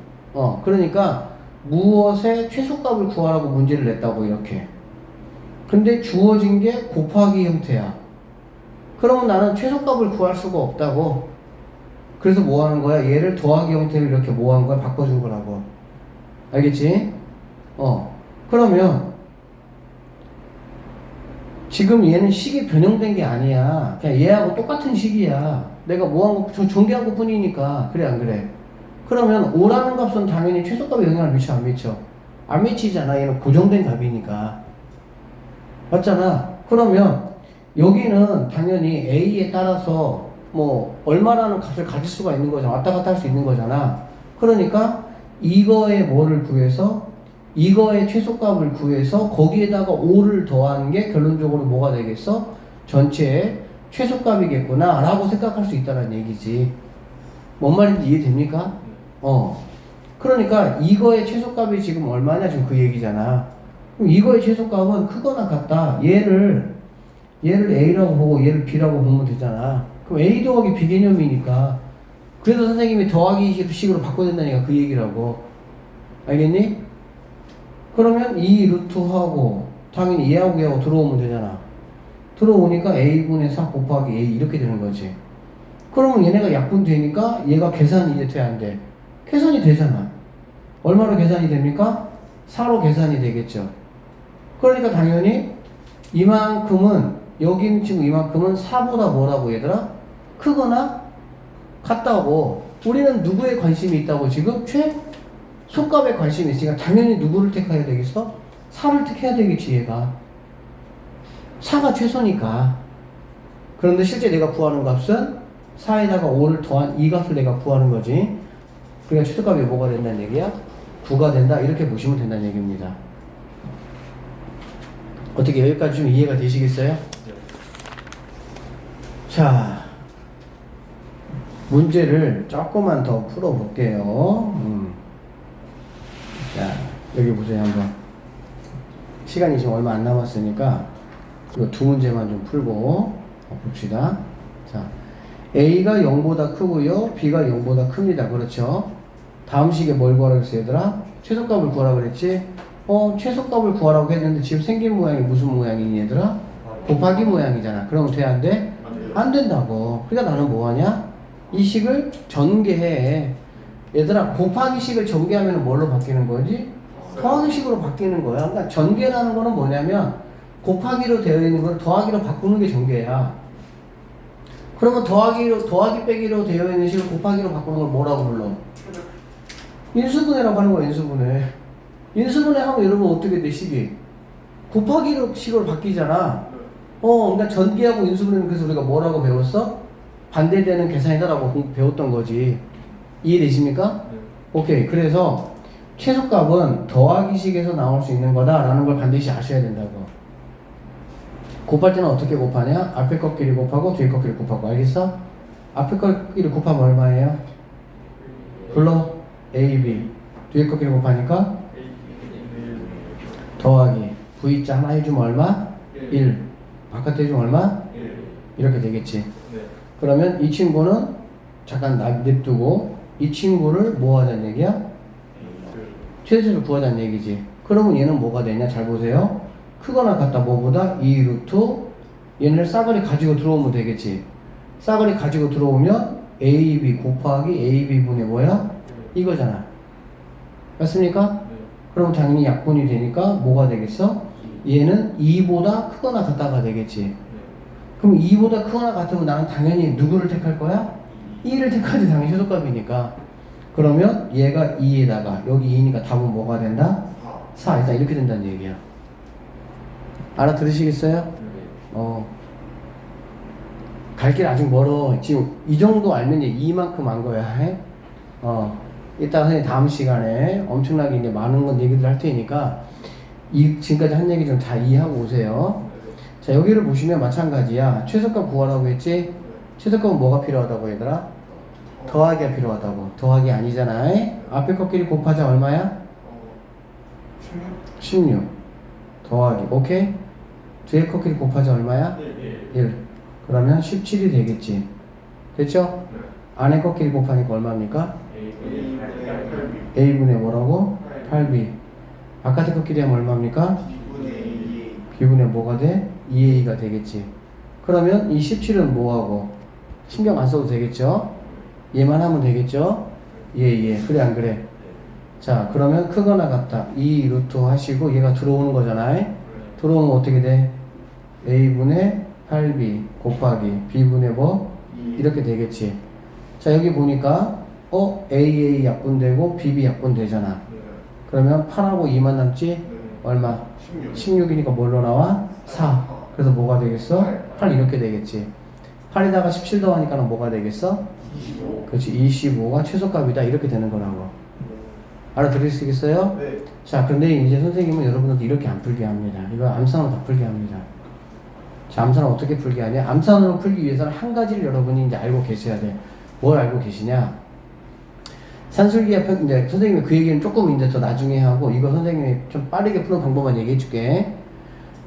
A: 그러니까 무엇의 최소값을 구하라고 문제를 냈다고 이렇게. 근데 주어진 게 곱하기 형태야. 그러면 나는 최소값을 구할 수가 없다고. 그래서 뭐 하는 거야? 얘를 더하기 형태로 이렇게 뭐 하는 거야? 바꿔준 거라고. 알겠지? 그러면 지금 얘는 식이 변형된 게 아니야. 그냥 얘하고 똑같은 식이야. 내가 뭐 한 거, 전개한 것 뿐이니까. 그래 안 그래? 그러면 5라는 값은 당연히 최소값에 영향을 미쳐 안 미쳐? 안 미치잖아. 얘는 고정된 값이니까. 맞잖아. 그러면 여기는 당연히 A에 따라서 뭐 얼마라는 값을 가질 수가 있는 거잖아. 왔다 갔다 할 수 있는 거잖아. 그러니까 이거의 뭐를 구해서 이거의 최소값을 구해서 거기에다가 5를 더하는 게 결론적으로 뭐가 되겠어? 전체의 최소값이겠구나 라고 생각할 수 있다는 얘기지. 뭔 말인지 이해됩니까? 그러니까 이거의 최소값이 지금 얼마냐 지금 그 얘기잖아. 그럼 이거의 최소값은 크거나 같다. 얘를 A라고 보고 얘를 B라고 보면 되잖아. 그럼 A 더하기 B 개념이니까. 그래서 선생님이 더하기 식으로 바꿔야 된다니까 그 얘기라고. 알겠니? 그러면 이 루트하고 당연히 얘하고 들어오면 되잖아. 들어오니까 A분의 4 곱하기 A 이렇게 되는 거지. 그러면 얘네가 약분되니까 얘가 계산이 이제 돼, 안 돼? 계산이 되잖아. 얼마로 계산이 됩니까? 4로 계산이 되겠죠. 그러니까 당연히 이만큼은 여기는 지금 이만큼은 4보다 뭐라고 얘들아? 크거나 같다고. 우리는 누구에 관심이 있다고 지금? 최소값에 관심이 있으니까 당연히 누구를 택해야 되겠어? 4를 택해야 되겠지 얘가. 4가 최소니까. 그런데 실제 내가 구하는 값은 4에다가 5를 더한 이 값을 내가 구하는 거지. 그러니까 최소값이 뭐가 된다는 얘기야? 9가 된다. 이렇게 보시면 된다는 얘기입니다. 어떻게 여기까지 좀 이해가 되시겠어요? 자, 문제를 조금만 더 풀어볼게요. 자, 여기 보세요 한번. 시간이 지금 얼마 안 남았으니까 이거 두 문제만 좀 풀고 봅시다. 자, A가 0보다 크고요, B가 0보다 큽니다. 그렇죠? 다음 식에 뭘 구하라고 했어 얘들아? 최소값을 구하라고 그랬지? 최소값을 구하라고 했는데 지금 생긴 모양이 무슨 모양이니 얘들아? 곱하기 모양이잖아. 그러면 돼 안 돼? 안 된다고. 그러니까 나는 뭐하냐? 이 식을 전개해. 얘들아, 곱하기 식을 전개하면 뭘로 바뀌는 거지? 더하기 식으로 바뀌는 거야. 그러니까 전개라는 거는 뭐냐면 곱하기로 되어 있는 걸 더하기로 바꾸는 게 전개야. 그러면 더하기 빼기로 되어 있는 식을 곱하기로 바꾸는 걸 뭐라고 불러? 인수분해라고 하는 거야. 인수분해 하면 여러분 어떻게 돼 식이? 곱하기로 식으로 바뀌잖아. 그러니까 전개하고 인수분해는 그래서 우리가 뭐라고 배웠어? 반대되는 계산이다라고 배웠던 거지. 이해되십니까? 네. 오케이. 그래서 최소값은 더하기식에서 나올 수 있는 거다라는 걸 반드시 아셔야 된다고. 곱할 때는 어떻게 곱하냐? 앞에 꺾기를 곱하고 뒤에 꺾기를 곱하고. 알겠어? 앞에 꺾기를 곱하면 얼마예요? 불러. A, B. 뒤에 꺾기를 곱하니까 더하기. V자 하나 해주면 얼마? 1. 바깥에 해주면 얼마? 1. 이렇게 되겠지. 네. 그러면 이 친구는 잠깐 냅두고 이 친구를 뭐 하자는 얘기야? 최소를 구하자는 얘기지. 그러면 얘는 뭐가 되냐? 잘 보세요. 크거나 같다 뭐보다 2 루트 얘네를 싸그리 가지고 들어오면 되겠지. 싸그리 가지고 들어오면 AB 곱하기 AB분의 뭐야? 이거잖아. 맞습니까? 네. 그럼 당연히 약분이 되니까 뭐가 되겠어? 얘는 2보다 크거나 같다가 되겠지. 네. 그럼 2보다 크거나 같으면 나는 당연히 누구를 택할 거야? 2를 택하지. 당연히 최소값이니까. 그러면 얘가 2에다가 여기 2니까 답은 뭐가 된다? 4. 일단 이렇게 된다는 얘기야. 알아들으시겠어요? 갈 길 아직 멀어. 지금 이 정도 알면 이제 이만큼 안 거야. 이따 선생님 다음 시간에 엄청나게 이제 많은 건 얘기들 할 테니까 지금까지 한 얘기 좀 다 이해하고 오세요. 자, 여기를 보시면 마찬가지야. 최소값 구하라고 했지? 최소값은 뭐가 필요하다고 얘들아? 더하기가 필요하다고. 더하기 아니잖아. 앞에 꺾기를 곱하자 얼마야? 16. 더하기. 오케이? 뒤에 꺾기를 곱하자 얼마야? 1. 그러면 17이 되겠지. 됐죠? 안에 꺾기를 곱하니까 얼마입니까? A분의 뭐라고? 8B. 바깥에 꺾기를 하면 얼마입니까? B분의 뭐가 돼? 2A가 되겠지. 그러면 이 17은 뭐하고? 신경 안 써도 되겠죠? 얘만 하면 되겠죠? 예. 그래 안 그래? 자, 그러면 크거나 같다. 2 루트 하시고 얘가 들어오는 거잖아. 들어오면 어떻게 돼? A분의 8B 곱하기 B분의 뭐? 이렇게 되겠지. 자, 여기 보니까 AA 약분되고 BB 약분되잖아. 그러면 8하고 2만 남지?
B: 네.
A: 얼마?
B: 16.
A: 16이니까 뭘로 나와? 4. 그래서 뭐가 되겠어? 8 이렇게 되겠지. 8에다가 17 더하니까 뭐가 되겠어?
B: 25.
A: 그렇지. 25가 최소값이다. 이렇게 되는 거라고. 알아들으시겠어요?
B: 네.
A: 자, 근데 이제 선생님은 여러분들도 이렇게 안 풀게 합니다. 이거 암산으로 다 풀게 합니다. 자, 암산을 어떻게 풀게 하냐? 암산으로 풀기 위해서는 한 가지를 여러분이 이제 알고 계셔야 돼. 뭘 알고 계시냐? 산술기하 이제 선생님이 그 얘기는 조금 이제 더 나중에 하고, 이거 선생님이 좀 빠르게 푸는 방법만 얘기해 줄게.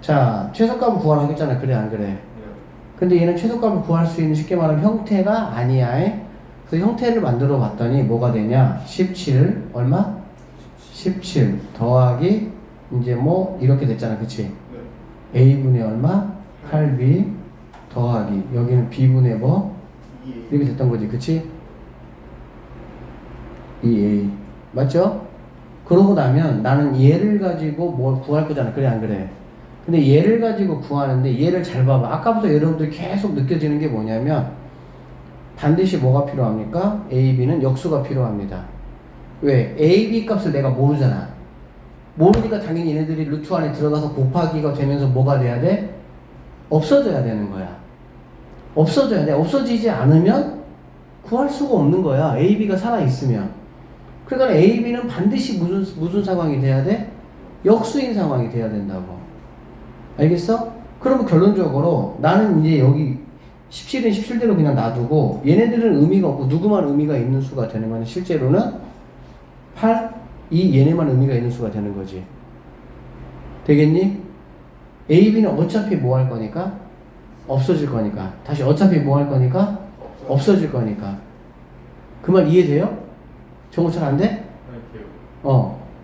A: 자, 최소값을 구하라고 했잖아. 그래, 안 그래?
B: 네.
A: 근데 얘는 최소값을 구할 수 있는 쉽게 말하면 형태가 아니야. 그래서 형태를 만들어 봤더니 뭐가 되냐? 17, 얼마? 17 더하기, 이제 뭐, 이렇게 됐잖아. 그치?
B: 네.
A: A분의 얼마? 8B 더하기, 여기는 B분의 뭐?
B: 2.
A: 이렇게 됐던 거지. 그치? 2A. 맞죠? 그러고 나면 나는 얘를 가지고 뭘 구할 거잖아. 그래, 안 그래? 근데 얘를 가지고 구하는데 얘를 잘 봐봐. 아까부터 여러분들 계속 느껴지는 게 뭐냐면 반드시 뭐가 필요합니까? A, B는 역수가 필요합니다. 왜? A, B 값을 내가 모르잖아. 모르니까 당연히 얘네들이 루트 안에 들어가서 곱하기가 되면서 뭐가 돼야 돼? 없어져야 되는 거야. 없어져야 돼. 없어지지 않으면 구할 수가 없는 거야. A, B가 살아있으면. 그러니까 A, B는 반드시 무슨 상황이 돼야 돼? 역수인 상황이 돼야 된다고. 알겠어? 그러면 결론적으로 나는 이제 여기 17은 17대로 그냥 놔두고 얘네들은 의미가 없고 누구만 의미가 있는 수가 되는 거는 실제로는 8, 2 얘네만 의미가 있는 수가 되는 거지. 되겠니? A, B는 어차피 뭐 할 거니까? 없어질 거니까. 다시 어차피 뭐 할 거니까? 없어질 거니까. 그 말 이해돼요? 정보 잘 안 돼?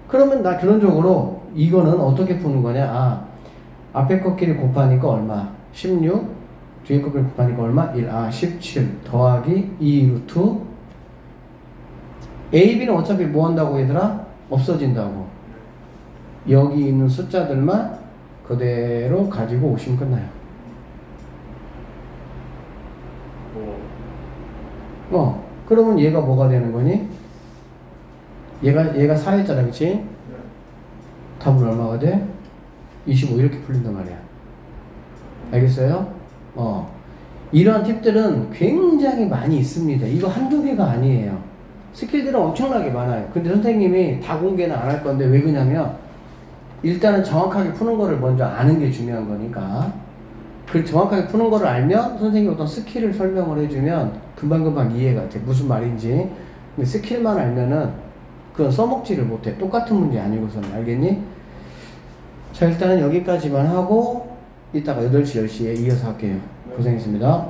A: 그러면 나 결론적으로 이거는 어떻게 푸는 거냐? 앞에 것끼리 곱하니까 얼마? 16. 뒤에 것끼리 곱하니까 얼마? 1. 17 더하기 2 루트. A, B는 어차피 뭐 한다고 얘들아? 없어진다고. 여기 있는 숫자들만 그대로 가지고 오시면 끝나요. 그러면 얘가 뭐가 되는 거니? 얘가 4였잖아, 그치?
B: 네.
A: 답은 얼마가 돼? 25 이렇게 풀린단 말이야. 알겠어요? 이러한 팁들은 굉장히 많이 있습니다. 이거 한두 개가 아니에요. 스킬들은 엄청나게 많아요. 근데 선생님이 다 공개는 안 할 건데 왜 그러냐면 일단은 정확하게 푸는 거를 먼저 아는 게 중요한 거니까. 그 정확하게 푸는 거를 알면 선생님이 어떤 스킬을 설명을 해주면 금방금방 이해가 돼. 무슨 말인지. 근데 스킬만 알면은 그건 써먹지를 못해. 똑같은 문제 아니고서는. 알겠니? 자, 일단은 여기까지만 하고 이따가 8시, 10시에 이어서 할게요. 고생했습니다.